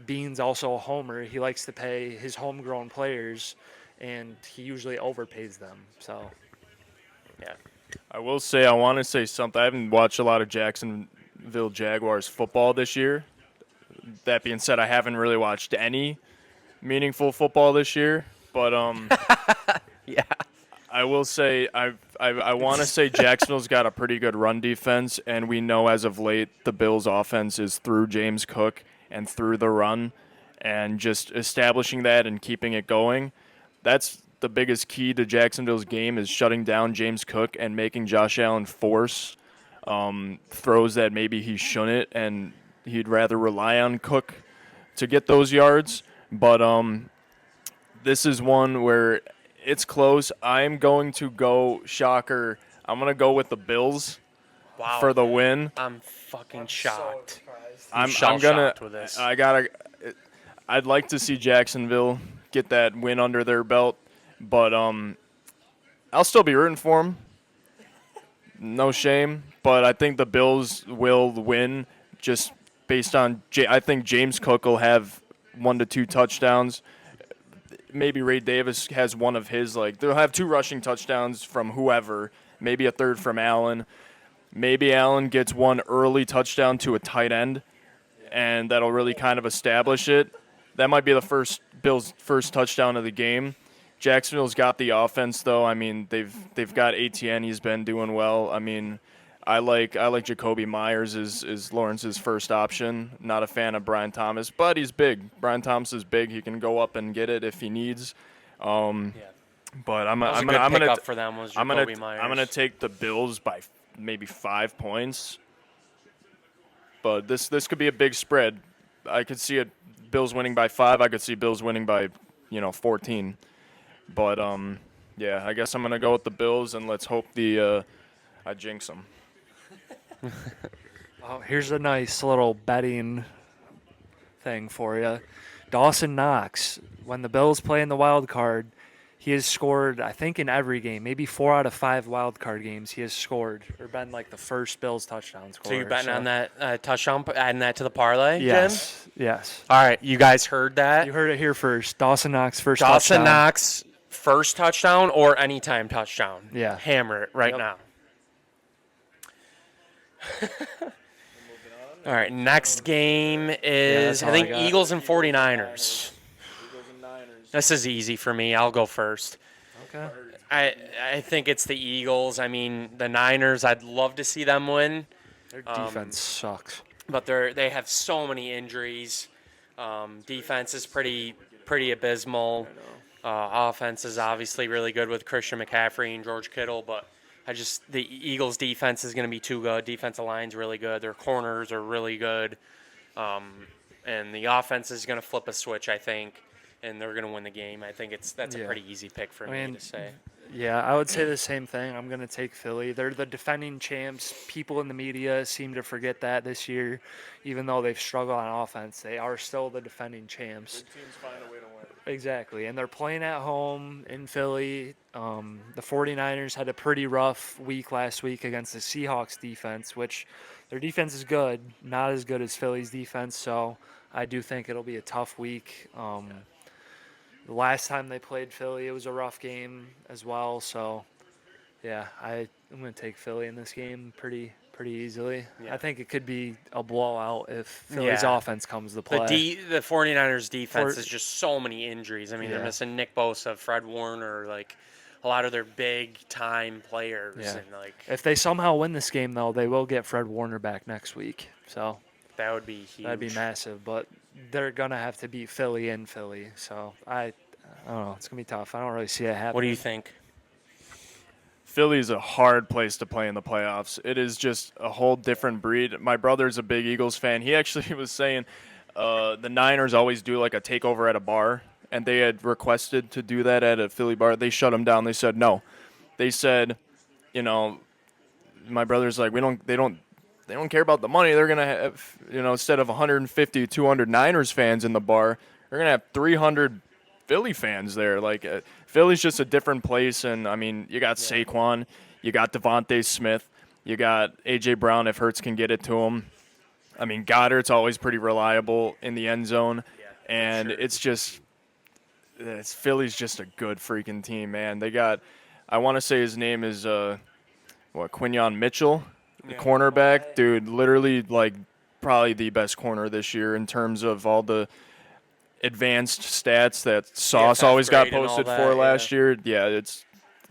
Bean's also a homer. He likes to pay his homegrown players, and he usually overpays them. So, Yeah. I will say, I want to say something. I haven't watched a lot of Jacksonville Jaguars football this year. That being said, I haven't really watched any meaningful football this year. But Yeah. I will say, I want to say Jacksonville's got a pretty good run defense, and we know as of late the Bills' offense is through James Cook and through the run, and just establishing that and keeping it going. That's the biggest key to Jacksonville's game is shutting down James Cook and making Josh Allen force throws that maybe he shouldn't, and he'd rather rely on Cook to get those yards. But this is one where it's close. I'm going to go, shocker, I'm going to go with the Bills Wow. for the win. I'm fucking shocked. I'm shell gonna. shocked with this. I'd like to see Jacksonville get that win under their belt, but I'll still be rooting for them. No shame, but I think the Bills will win just based on. I think James Cook will have 1 to 2 touchdowns. Maybe Ray Davis has one of his. Like they'll have 2 rushing touchdowns from whoever. Maybe a third from Allen. Maybe Allen gets one early touchdown to a tight end, and that'll really kind of establish it. That might be the Bills' first touchdown of the game. Jacksonville's got the offense, though. I mean, they've got ATN. He's been doing well. I mean, I like Jacoby Myers is Lawrence's first option. Not a fan of Brian Thomas, but he's big. Brian Thomas is big. He can go up and get it if he needs. But I'm gonna for them was Jacoby Myers. I'm gonna take the Bills by maybe 5 points. But this could be a big spread. I could see it Bills winning by 5. I could see Bills winning by 14. But yeah, I guess I'm gonna go with the Bills, and let's hope I jinx them. Oh, here's a nice little betting thing for you. Dawson Knox, when the Bills play in the wild card, he has scored, I think, in every game. Maybe 4 out of 5 wild card games he has scored or been like the first Bills touchdown scorer. So you're betting on that touchdown, adding that to the parlay, Yes. Jim? Yes. All right, you guys heard that? You heard it here first. Dawson Knox first touchdown. Dawson Knox first touchdown or anytime touchdown. Yeah. Hammer it right Yep. now. All right, next game is, that's I all think, I got. Eagles and 49ers. This is easy for me. I'll go first. Okay. I think it's the Eagles. I mean, the Niners, I'd love to see them win, Their defense sucks. but they have so many injuries. Defense is pretty abysmal. Offense is obviously really good with Christian McCaffrey and George Kittle, but the Eagles' defense is going to be too good. Defensive line's really good. Their corners are really good. And the offense is going to flip a switch, I think, and they're going to win the game. I think that's a pretty easy pick for me to say. Yeah, I would say the same thing. I'm going to take Philly. They're the defending champs. People in the media seem to forget that this year. Even though they've struggled on offense, they are still the defending champs. Good teams find a way to win. Exactly, and they're playing at home in Philly. The 49ers had a pretty rough week last week against the Seahawks defense, which their defense is good, not as good as Philly's defense, so I do think it'll be a tough week. The last time they played Philly, it was a rough game as well, so yeah, I'm going to take Philly in this game pretty pretty easily. Yeah. I think it could be a blowout if Philly's offense comes to play. The 49ers defense For- is just so many injuries. I mean, they're Yeah. missing Nick Bosa, Fred Warner, like a lot of their big time players, Yeah. and like If they somehow win this game, though, they will get Fred Warner back next week. So that would be huge. that'd be massive. But they're going to have to beat Philly in Philly. So I don't know. It's going to be tough. I don't really see it happening. What do you think? Philly's a hard place to play in the playoffs. It is just a whole different breed. My brother's a big Eagles fan. He actually was saying the Niners always do like a takeover at a bar, and they had requested to do that at a Philly bar. They shut them down. They said no. They said, my brother's like, they don't care about the money. They're gonna have, instead of 150, 200 Niners fans in the bar, they're gonna have 300 Philly fans there. Like, Philly's just a different place, and I mean, you got Saquon, you got Devontae Smith, you got A.J. Brown if Hurts can get it to him. I mean, Goddard's always pretty reliable in the end zone, and Philly's just a good freaking team, man. They got, I want to say his name is Quinyon Mitchell, the cornerback, dude. Literally, like, probably the best corner this year in terms of all the advanced stats that Sauce PFF always got grade and all posted that, for last year. Yeah, it's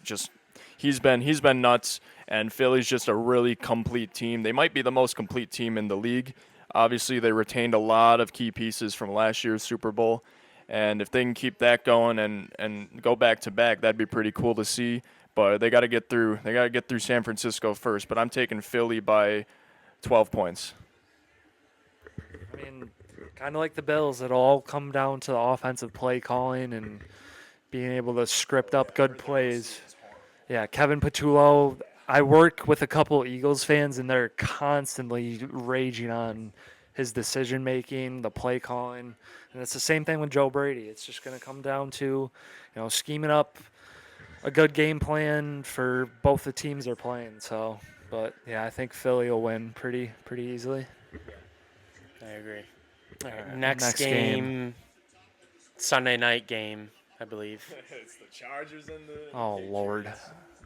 just he's been nuts, and Philly's just a really complete team. They might be the most complete team in the league. Obviously, they retained a lot of key pieces from last year's Super Bowl, and if they can keep that going and go back to back, that'd be pretty cool to see. But they got to get through. They got to get through San Francisco first. But I'm taking Philly by 12 points. I mean, kind of like the Bills, it'll all come down to the offensive play calling and being able to script up good plays. Yeah, Kevin Patullo. I work with a couple Eagles fans, and they're constantly raging on his decision making, the play calling, and it's the same thing with Joe Brady. It's just going to come down to, scheming up a good game plan for both the teams they're playing. So, but yeah, I think Philly will win pretty easily. I agree. All right, right, next next game, Sunday night game, I believe. It's the Chargers and the Oh Lord,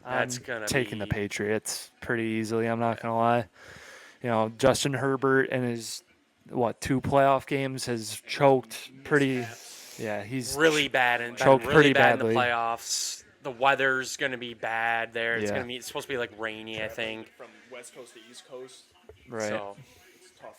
That's I'm gonna taking the be- Patriots pretty easily. I'm not gonna lie. Justin Herbert in his 2 playoff games has choked pretty. Yeah, he's Really bad and choked really pretty bad badly. in the playoffs. The weather's gonna be bad there. Yeah. It's supposed to be like rainy, I think. from West Coast to East Coast. Right. So It's tough.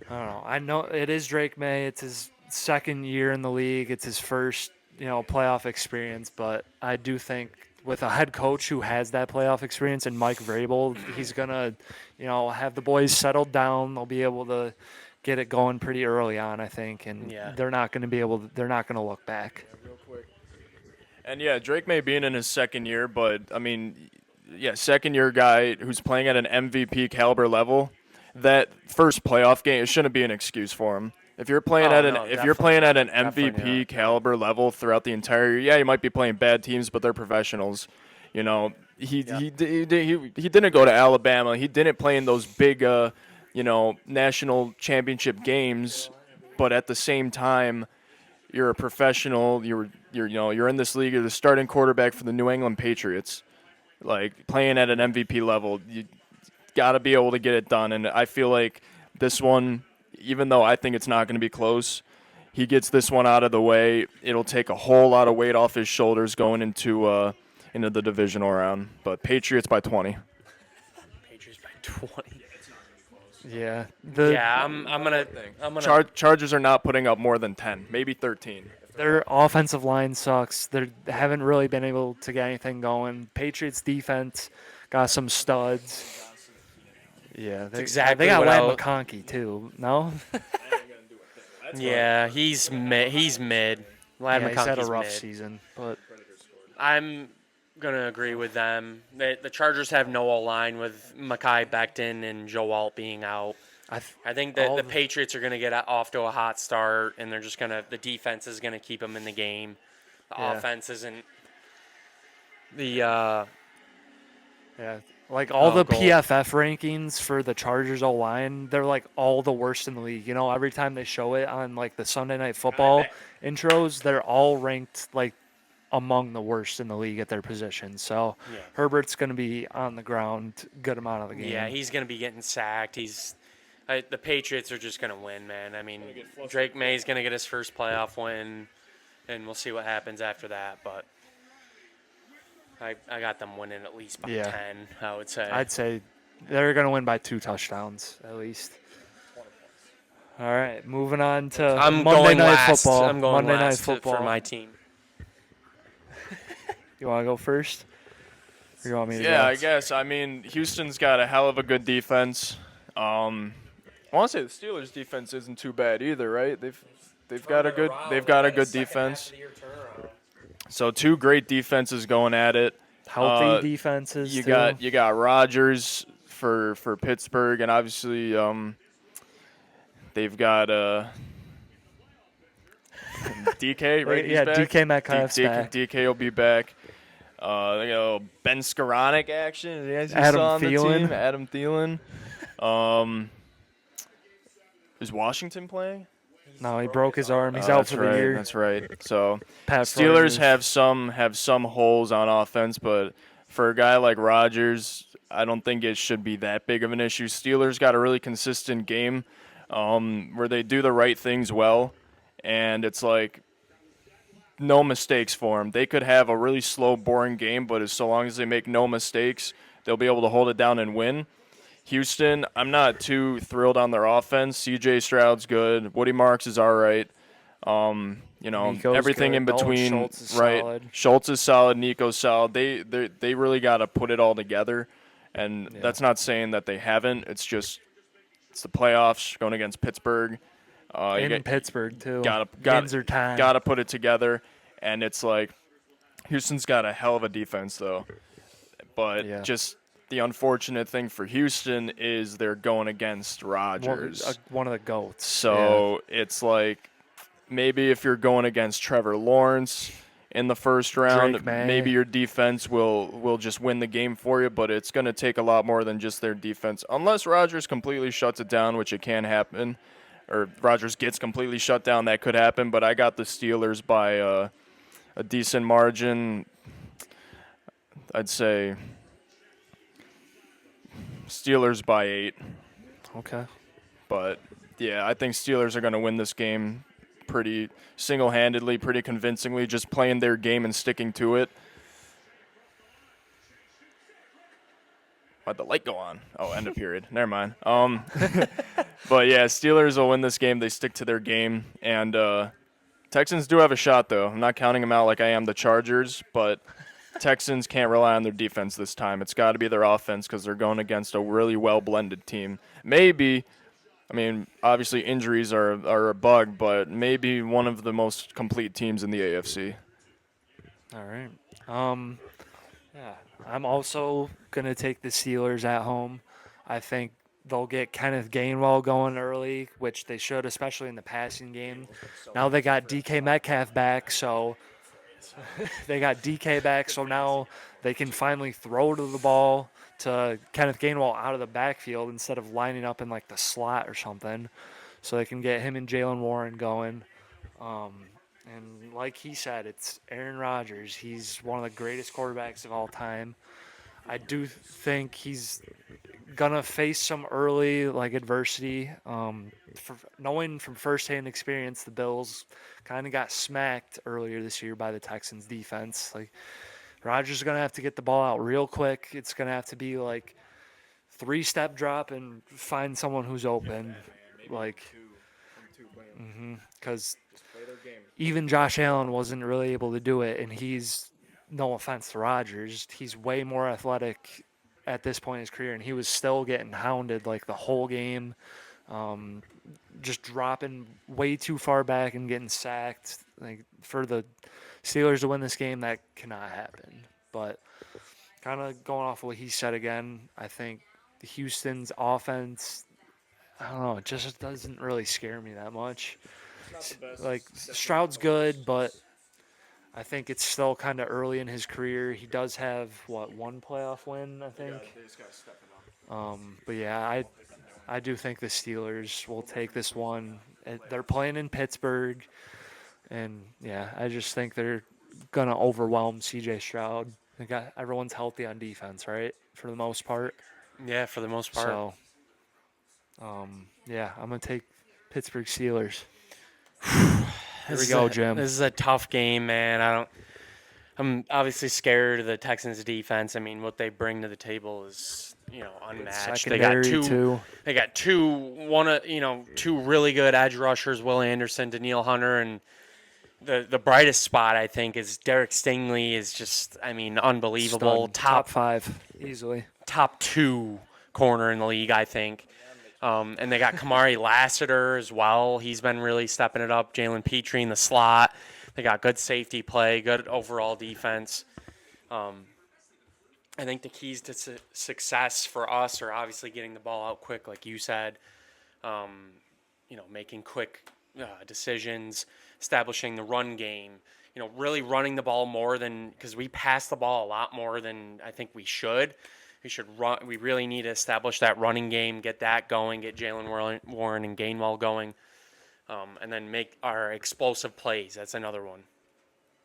I don't know. I know it is Drake May. It's his second year in the league. It's his first, playoff experience. But I do think with a head coach who has that playoff experience and Mike Vrabel, he's gonna, have the boys settled down. They'll be able to get it going pretty early on, I think, and Yeah. they're not going to be able. They're not going to look back. Real quick. And yeah, Drake may be in his second year, but I mean, second year guy who's playing at an MVP caliber level. That first playoff game, it shouldn't be an excuse for him. If you're playing if you're playing at an definitely MVP not. caliber level throughout the entire year, you might be playing bad teams, but they're professionals. He didn't go to Alabama. He didn't play in those big national championship games, but at the same time, you're a professional. You're in this league. You're the starting quarterback for the New England Patriots. Like, playing at an MVP level, you got to be able to get it done. And I feel like this one, even though I think it's not going to be close, he gets this one out of the way. It'll take a whole lot of weight off his shoulders going into the divisional round. But Patriots by 20. Patriots by 20. Yeah. I'm gonna. Chargers are not putting up more than 10, maybe 13. Their offensive line sucks. They haven't really been able to get anything going. Patriots defense got some studs. Yeah, they exactly got what Ladd I was- McConkey too. No, Yeah, he's mid. He's mid. Ladd yeah, he's had a McConkey's rough mid. season, but I'm gonna agree with them. The Chargers have no O-line with Mekhi Becton and Joe Alt being out. I think that all the the- Patriots are gonna get off to a hot start, and they're just gonna. The defense is gonna keep them in the game. The Yeah. offense isn't. The yeah, like all the goal. PFF rankings for the Chargers O line, they're like all the worst in the league. Every time they show it on like the Sunday Night Football intros, they're all ranked like among the worst in the league at their position. So Yeah. Herbert's going to be on the ground good amount of the game. Yeah, he's going to be getting sacked. The Patriots are just going to win, man. I mean, Drake May's going to get his first playoff win, and we'll see what happens after that. But I got them winning at least by 10, I would say. I'd say they're going to win by 2 touchdowns at least. All right, moving on to Monday Night Football. I'm going Monday last Night Football for my team. You want to go first? Or you want me to Yeah, go? I guess. I mean, Houston's got a hell of a good defense. I want to say the Steelers' defense isn't too bad either, right? They've got a good defense. So 2 great defenses going at it. Healthy defenses. You too. got Rodgers for Pittsburgh, and obviously they've got DK, right? Yeah, He's back. DK Metcalf's back. DK will be back. Ben Skoranek action. As you Adam saw on Thielen. the team. Adam Thielen. Is Washington playing? No, he broke his arm. He's Oh, out that's for right, the year. That's right. So Pat Steelers Fryer. have some holes on offense, but for a guy like Rodgers, I don't think it should be that big of an issue. Steelers got a really consistent game where they do the right things well, and it's like no mistakes for them. They could have a really slow, boring game, but so long as they make no mistakes, they'll be able to hold it down and win. Houston, I'm not too thrilled on their offense. C.J. Stroud's good. Woody Marks is all right. Nico's Everything good. in Dalton between, Schultz is right? solid. Schultz is solid. Nico's solid. They really got to put it all together, and that's not saying that they haven't. It's just it's the playoffs going against Pittsburgh. In Pittsburgh too. Got time. to put it together, and it's like Houston's got a hell of a defense though, but just. The unfortunate thing for Houston is they're going against Rodgers. One of the GOATs. So it's like maybe if you're going against Trevor Lawrence in the first round, maybe your defense will just win the game for you, but it's going to take a lot more than just their defense. Unless Rodgers completely shuts it down, which it can happen, or Rodgers gets completely shut down, that could happen, but I got the Steelers by a decent margin. I'd say Steelers by 8. Okay. But, yeah, I think Steelers are going to win this game pretty single-handedly, pretty convincingly, just playing their game and sticking to it. Why'd the light go on? Oh, end of period. Never mind. But, yeah, Steelers will win this game. They stick to their game. And Texans do have a shot, though. I'm not counting them out like I am the Chargers, but – Texans can't rely on their defense this time. It's got to be their offense because they're going against a really well-blended team. Maybe, I mean, obviously injuries are a bug, but maybe one of the most complete teams in the AFC. All right. Yeah, I'm also going to take the Steelers at home. I think they'll get Kenneth Gainwell going early, which they should, especially in the passing game. Now they got DK Metcalf back, so – they got DK back, so now they can finally throw to the ball to Kenneth Gainwell out of the backfield instead of lining up in like the slot or something. So they can get him and Jalen Warren going. And like he said, it's Aaron Rodgers. He's one of the greatest quarterbacks of all time. I do think he's gonna face some early adversity. Knowing from firsthand experience, the Bills kind of got smacked earlier this year by the Texans defense. Rodgers is gonna have to get the ball out real quick. It's gonna have to be 3-step drop and find someone who's open. Because even Josh Allen wasn't really able to do it, and he's, no offense to Rodgers, he's way more athletic at this point in his career, and he was still getting hounded the whole game, just dropping way too far back and getting sacked. For the Steelers to win this game, that cannot happen. But kind of going off what he said again, I think Houston's offense, I don't know, it just doesn't really scare me that much. Stroud's good, but I think it's still kind of early in his career. He does have, one playoff win, I think? But, yeah, I do think the Steelers will take this one. They're playing in Pittsburgh, and, yeah, I just think they're going to overwhelm C.J. Stroud. Everyone's healthy on defense, right, for the most part. Yeah, for the most part. So, yeah, I'm going to take Pittsburgh Steelers. Here we go, Jim. This is a tough game, man. I'm obviously scared of the Texans defense. I mean, what they bring to the table is, unmatched. Secondary, too. They got two really good edge rushers, Will Anderson, Daniil Hunter, and the brightest spot, I think, is Derek Stingley is just, unbelievable. Stud. Top 5, easily. Top 2 corner in the league, I think. And they got Kamari Lassiter as well. He's been really stepping it up. Jalen Petrie in the slot. They got good safety play, good overall defense. I think the keys to success for us are obviously getting the ball out quick, like you said. Making quick decisions, establishing the run game. Really running the ball more than, because we pass the ball a lot more than I think we should. We should run. We really need to establish that running game, get that going, get Jalen Warren and Gainwell going, and then make our explosive plays. That's another one.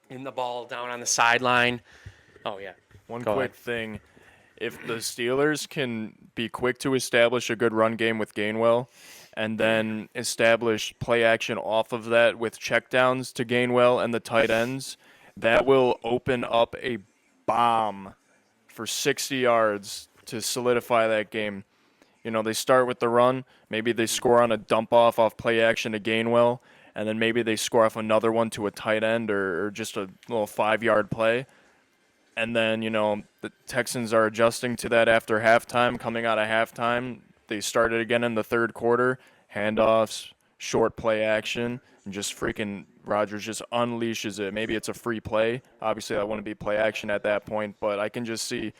In the ball down on the sideline. Oh, yeah. One Go quick ahead. thing. If the Steelers can be quick to establish a good run game with Gainwell and then establish play action off of that with checkdowns to Gainwell and the tight ends, that will open up a bomb for 60 yards to solidify that game. They start with the run. Maybe they score on a dump off play action to Gainwell, and then maybe they score off another one to a tight end or just a little 5-yard play. And then, the Texans are adjusting to that after halftime. Coming out of halftime, they started again in the third quarter. Handoffs, short play action, and just freaking Rodgers just unleashes it. Maybe it's a free play. Obviously, that wouldn't be play action at that point, but I can just see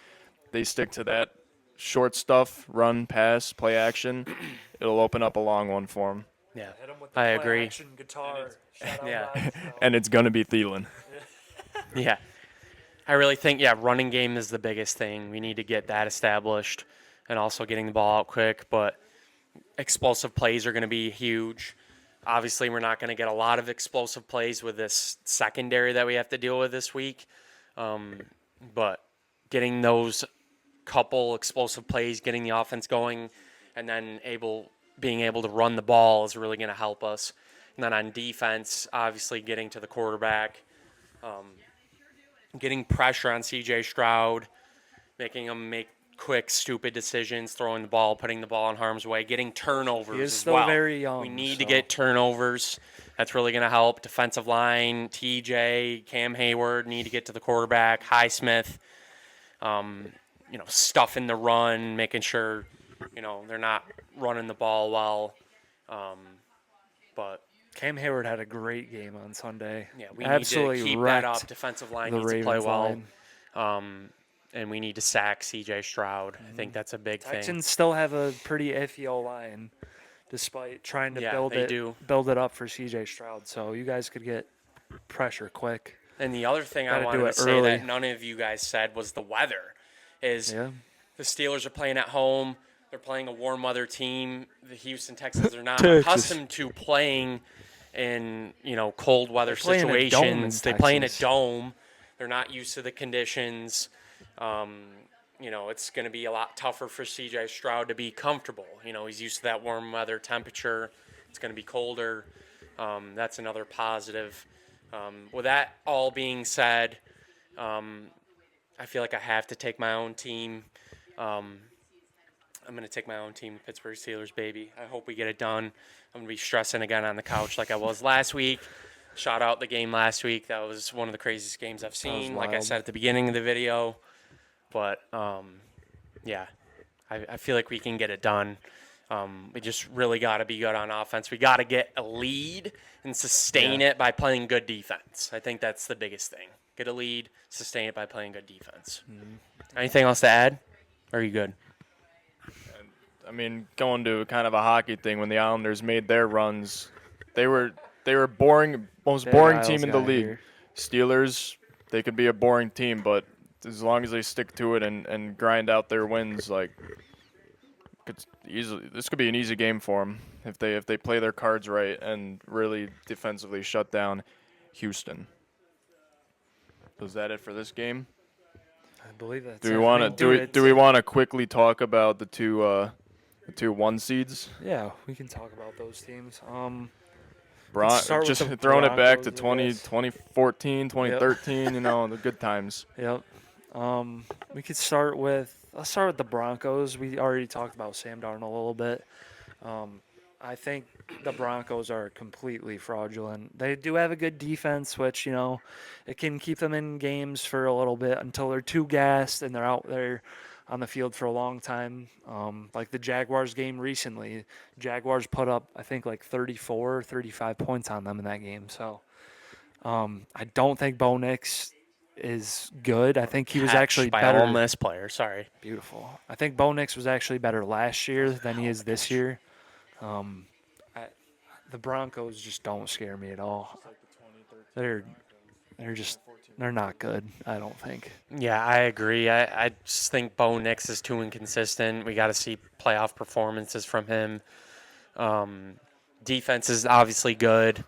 they stick to that short stuff, run, pass, play action. It'll open up a long one for them. Yeah, Hit 'em with the I play agree. action guitar. Shout out Yeah. Rodgers, though. And it's going to be Thielen. Yeah. I really think, running game is the biggest thing. We need to get that established and also getting the ball out quick. But explosive plays are going to be huge. Obviously, we're not going to get a lot of explosive plays with this secondary that we have to deal with this week. But getting those couple explosive plays, getting the offense going, and then being able to run the ball is really going to help us. And then on defense, obviously getting to the quarterback, getting pressure on C.J. Stroud, making him make quick, stupid decisions, throwing the ball, putting the ball in harm's way, getting turnovers He is as still well. very young. We need so. to get turnovers. That's really going to help. Defensive line, TJ, Cam Hayward need to get to the quarterback, Highsmith, stuffing the run, making sure, they're not running the ball well. But Cam Hayward had a great game on Sunday. yeah, we Absolutely need to keep that wrecked up. Defensive line the needs to play Ravens well. line. And we need to sack C.J. Stroud. I think that's a big thing. Texans still have a pretty iffy O-line, despite trying to build it up for C.J. Stroud. So you guys could get pressure quick. And the other thing I Gotta do wanted to it say early. that none of you guys said was the weather. Yeah. The Steelers are playing at home. They're playing a warm weather team. The Houston Texans are not Texas. accustomed to playing in cold weather They play in a dome in situations. They play in a Texas. dome. They're not used to the conditions. It's going to be a lot tougher for C.J. Stroud to be comfortable. He's used to that warm weather temperature. It's going to be colder. That's another positive. With that all being said, I feel like I have to take my own team. I'm going to take my own team, Pittsburgh Steelers, baby. I hope we get it done. I'm going to be stressing again on the couch like I was last week. Shout out the game last week. That was one of the craziest games I've seen, like I wild. said at the beginning of the video. But, I feel like we can get it done. We just really got to be good on offense. We got to get a lead and sustain it by playing good defense. I think that's the biggest thing. Get a lead, sustain it by playing good defense. Mm-hmm. Anything else to add? Or are you good? I mean, going to kind of a hockey thing, when the Islanders made their runs, they were boring, most boring Isles team in the guy league. here. Steelers, they could be a boring team, but as long as they stick to it and grind out their wins, this could be an easy game for them if they play their cards right and really defensively shut down Houston. is that it for this game? I believe that's Do we it. want I to mean, do we want to quickly talk about the two 1 seeds? Yeah, we can talk about those teams. Start with Just the throwing it back to Broncos, I guess. 2014, Yep. 2013, the good times. Yep. We could start with. Let's start with the Broncos. We already talked about Sam Darnold a little bit. I think the Broncos are completely fraudulent. They do have a good defense, which it can keep them in games for a little bit until they're too gassed and they're out there on the field for a long time. Like the Jaguars game recently, Jaguars put up I think like 34, 35 points on them in that game. So I don't think Bo Nix is good. I think he was actually by better. Ole Miss player. Sorry. Beautiful. I think Bo Nix was actually better last year than he is this year. The Broncos just don't scare me at all. They're not good. I don't think. Yeah, I agree. I just think Bo Nix is too inconsistent. We got to see playoff performances from him. Defense is obviously good,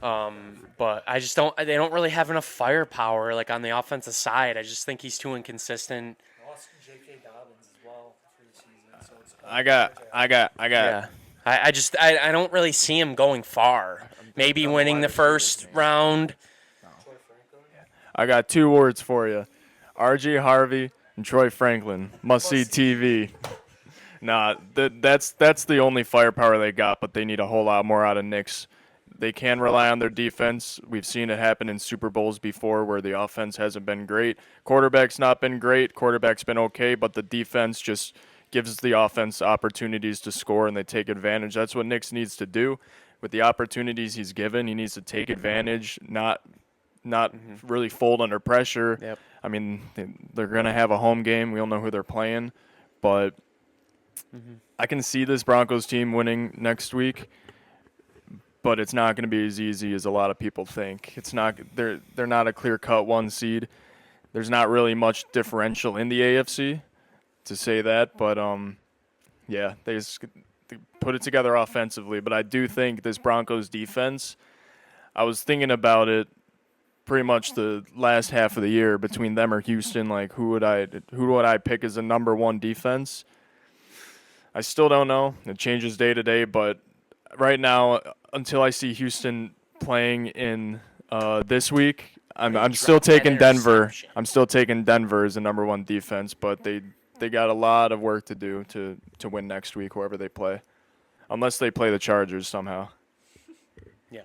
but I just don't. They don't really have enough firepower like on the offensive side. I just think he's too inconsistent. Lost J.K. Dobbins as well for the season. So it's I got. Yeah. I don't really see him going far. Maybe winning the first round. I got 2 words for you. R.J. Harvey and Troy Franklin. Must-see TV. Nah, that's the only firepower they got, but they need a whole lot more out of Nix. They can rely on their defense. We've seen it happen in Super Bowls before where the offense hasn't been great. Quarterback's not been great. Quarterback's been okay, but the defense just gives the offense opportunities to score, and they take advantage. That's what Nix needs to do. With the opportunities he's given, he needs to take advantage, not really fold under pressure. Yep. I mean, they're going to have a home game. We all know who they're playing. But I can see this Broncos team winning next week, but it's not going to be as easy as a lot of people think. It's not. They're not a clear-cut 1 seed. There's not really much differential in the AFC to say that, but yeah, they put it together offensively. But I do think this Broncos defense, I was thinking about it pretty much the last half of the year between them or Houston. Like, who would I pick as a number 1 defense? I still don't know. It changes day to day, but right now, until I see Houston playing in this week, I'm still taking Denver. I'm still taking Denver as the number 1 defense, but they got a lot of work to do to win next week, whoever they play, unless they play the Chargers somehow. Yeah.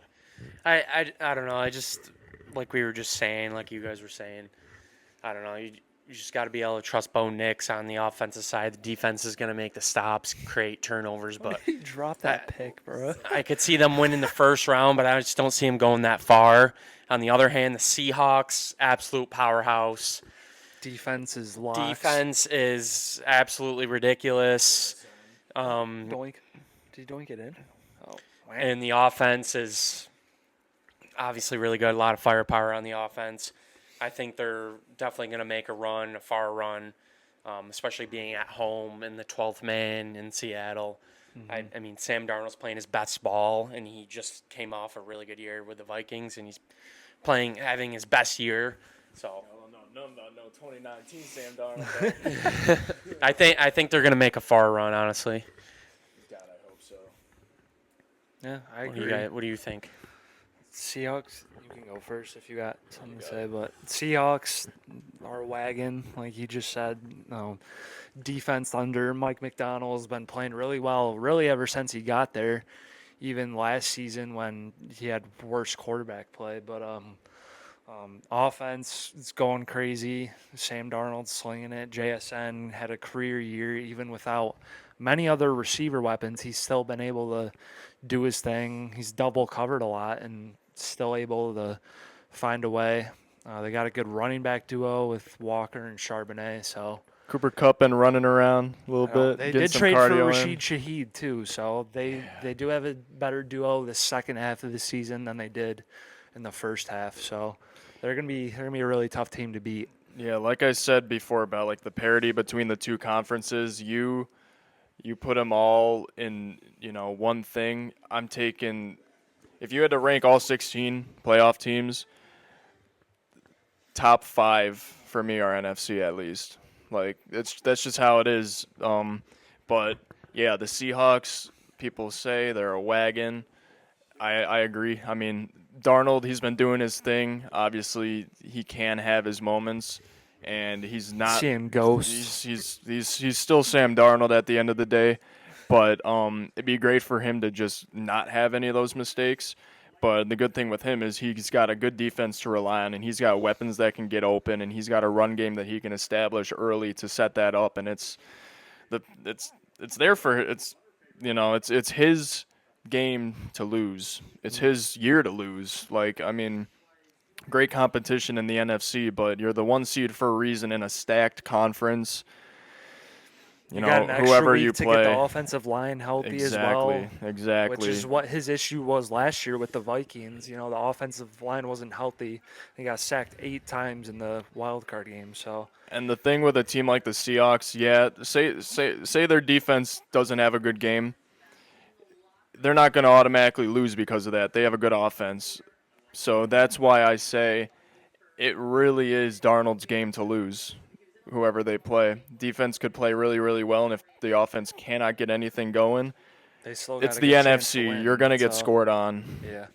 I don't know. I just, like we were just saying, like you guys were saying, I don't know. You just got to be able to trust Bo Nix on the offensive side. The defense is going to make the stops, create turnovers, but you dropped that pick, bro. I could see them winning the first round, but I just don't see them going that far. On the other hand, the Seahawks, absolute powerhouse. Defense is lost. Defense is absolutely ridiculous. Doink. Did Doink get in? Oh, wow. And the offense is obviously really good. A lot of firepower on the offense. I think they're definitely going to make a far run, especially being at home in the 12th man in Seattle. Mm-hmm. I mean, Sam Darnold's playing his best ball, and he just came off a really good year with the Vikings, and he's having his best year. So No, 2019 Sam Darnold. I think they're going to make a far run, honestly. God, I hope so. Yeah, I agree. What do you think? Seahawks, you can go first if you got something to say, but Seahawks are wagon, like you just said. Defense under Mike McDonald has been playing really well, really ever since he got there, even last season when he had worse quarterback play. But offense is going crazy. Sam Darnold slinging it. JSN had a career year even without many other receiver weapons. He's still been able to do his thing. He's double covered a lot and still able to find a way. They got a good running back duo with Walker and Charbonnet. So Cooper Kupp been running around a little bit. They getting did some trade for cardio Rashid in. Shaheed too. So they do have a better duo the second half of the season than they did in the first half. So they're gonna be a really tough team to beat. Yeah, like I said before about like the parity between the two conferences, you put them all in, one thing. I'm taking, if you had to rank all 16 playoff teams, top 5 for me are NFC at least. Like that's just how it is. But yeah, the Seahawks, people say they're a wagon. I agree. I mean, Darnold, he's been doing his thing. Obviously, he can have his moments, and he's not. Seeing ghosts. He's still Sam Darnold at the end of the day, but it'd be great for him to just not have any of those mistakes. But the good thing with him is he's got a good defense to rely on, and he's got weapons that can get open, and he's got a run game that he can establish early to set that up, and it's there for it's his game to lose. It's his year to lose. Like, I mean, great competition in the NFC, but you're the 1 seed for a reason in a stacked conference. You got know, an extra whoever week you to play. get the offensive line healthy as well. Exactly. Which is what his issue was last year with the Vikings. You know, the offensive line wasn't healthy. He got sacked 8 times in the wild card game. So. And the thing with a team like the Seahawks, say their defense doesn't have a good game, they're not going to automatically lose because of that. They have a good offense. So that's why I say it really is Darnold's game to lose, whoever they play. Defense could play really, really well, and if the offense cannot get anything going, They still it's gotta the get a chance to NFC. win, You're going to get so, scored on. Yeah.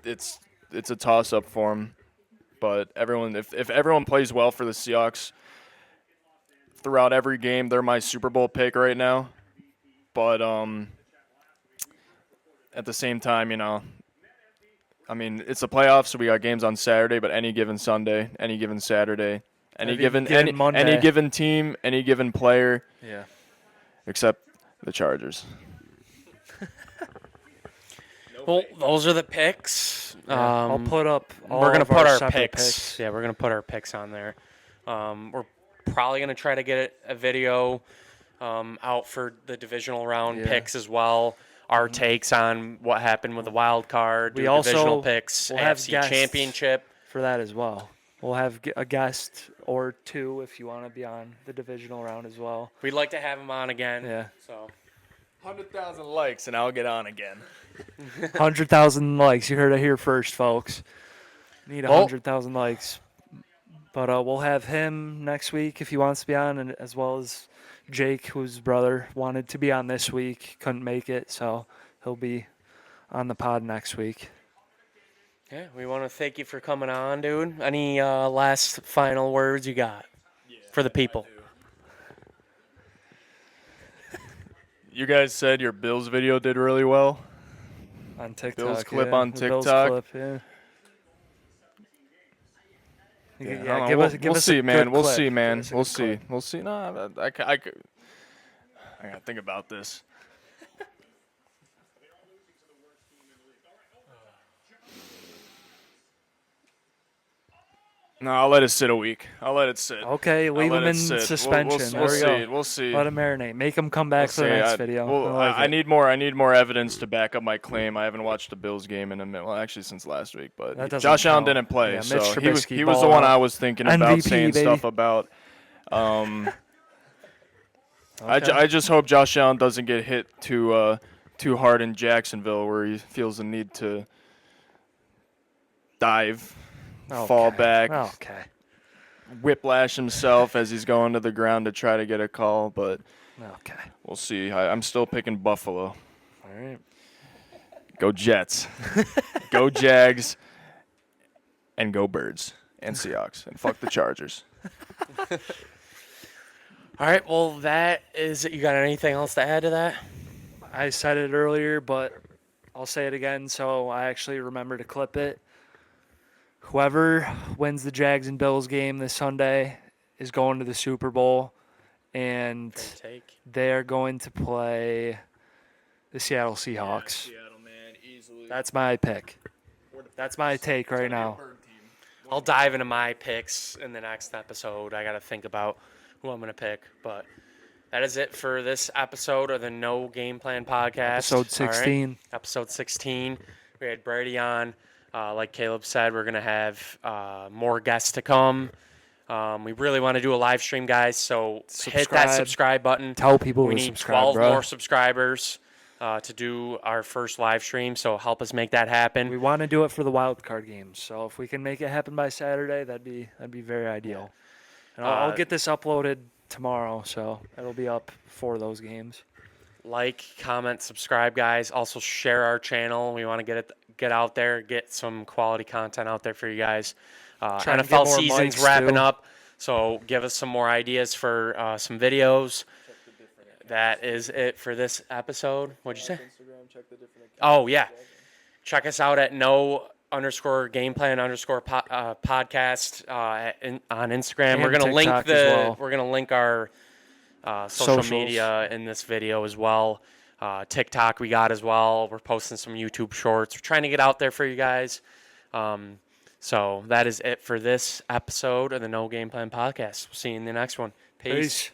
It's a toss-up for them. But if everyone plays well for the Seahawks throughout every game, they're my Super Bowl pick right now. But at the same time, you know, I mean, it's the playoffs, so we got games on Saturday, but any given Sunday, any given Saturday, any given team, any given player, Yeah. except the Chargers. Well, those are the picks. I'll put up all we're gonna of put our separate picks. Yeah, we're gonna put our picks on there. We're probably gonna try to get a video out for the divisional round picks as well. Our takes on what happened with the wild card. We also divisional picks, we'll have AFC guests Championship for that as well. We'll have a guest or 2 if you want to be on the divisional round as well. We'd like to have him on again. Yeah. So 100,000 likes, and I'll get on again. 100,000 likes. You heard it here first, folks. Need 100,000 likes. But we'll have him next week if he wants to be on, and as well as Jake, whose brother wanted to be on this week, couldn't make it, so he'll be on the pod next week. yeah, we want to thank you for coming on, dude. Any last final words you got for the people? You guys said your Bills video did really well. On TikTok. Bills clip yeah. on The Bills TikTok. clip, yeah. Yeah, give us we'll a see, man. good We'll clip. see, man. Give us a We'll good see. clip. We'll see. No, I gotta think about this. No, I'll let it sit a week. I'll let it sit. Okay, leave I'll him let in it sit. suspension. We'll there we see. go. We'll see. Let him marinate. Make him come back for the next video. Well, I like I it. need more. I need more evidence to back up my claim. I haven't watched the Bills game in a minute. Well, actually, since last week. That But doesn't Josh Allen count. didn't play, Yeah, so Mitch he was Trubisky the ball one out. I was thinking about MVP, saying baby. stuff about. I just hope Josh Allen doesn't get hit too hard in Jacksonville, where he feels the need to dive, fall back, Okay. whiplash himself as he's going to the ground to try to get a call. But Okay. we'll see. I'm still picking Buffalo. All right. Go Jets. Go Jags. And go Birds. And Seahawks. And fuck the Chargers. All right, well, that is it. You got anything else to add to that? I said it earlier, but I'll say it again so I actually remember to clip it. Whoever wins the Jags and Bills game this Sunday is going to the Super Bowl, and Take. they're going to play the Seattle Seahawks. Seattle, man, easily. That's my pick. That's my take right now. I'll dive into my picks in the next episode. I got to think about who I'm going to pick. But that is it for this episode of the No Game Plan podcast. Episode All right? 16. Episode 16. We had Brady on. Like Caleb said, we're going to have more guests to come. We really want to do a live stream, guys. So hit that subscribe button. Tell people We to need subscribe, 12 bro. more subscribers. to do our first live stream, so help us make that happen. We want to do it for the wild card games, so if we can make it happen by Saturday, that'd be very ideal. And I'll get this uploaded tomorrow, so it'll be up for those games. Like, comment, subscribe, guys. Also share our channel. We want to get out there, get some quality content out there for you guys. Trying to get NFL more season's mics, wrapping too. up, so give us some more ideas for some videos. That is it for this episode. What'd you say? Oh, yeah. Check us out at _Gameplan_podcast on Instagram. And We're gonna link TikTok as well. We're gonna link our social Socials. media in this video as well. TikTok we got as well. We're posting some YouTube shorts. We're trying to get out there for you guys. So that is it for this episode of the No Game Plan podcast. We'll see you in the next one. Peace. Peace.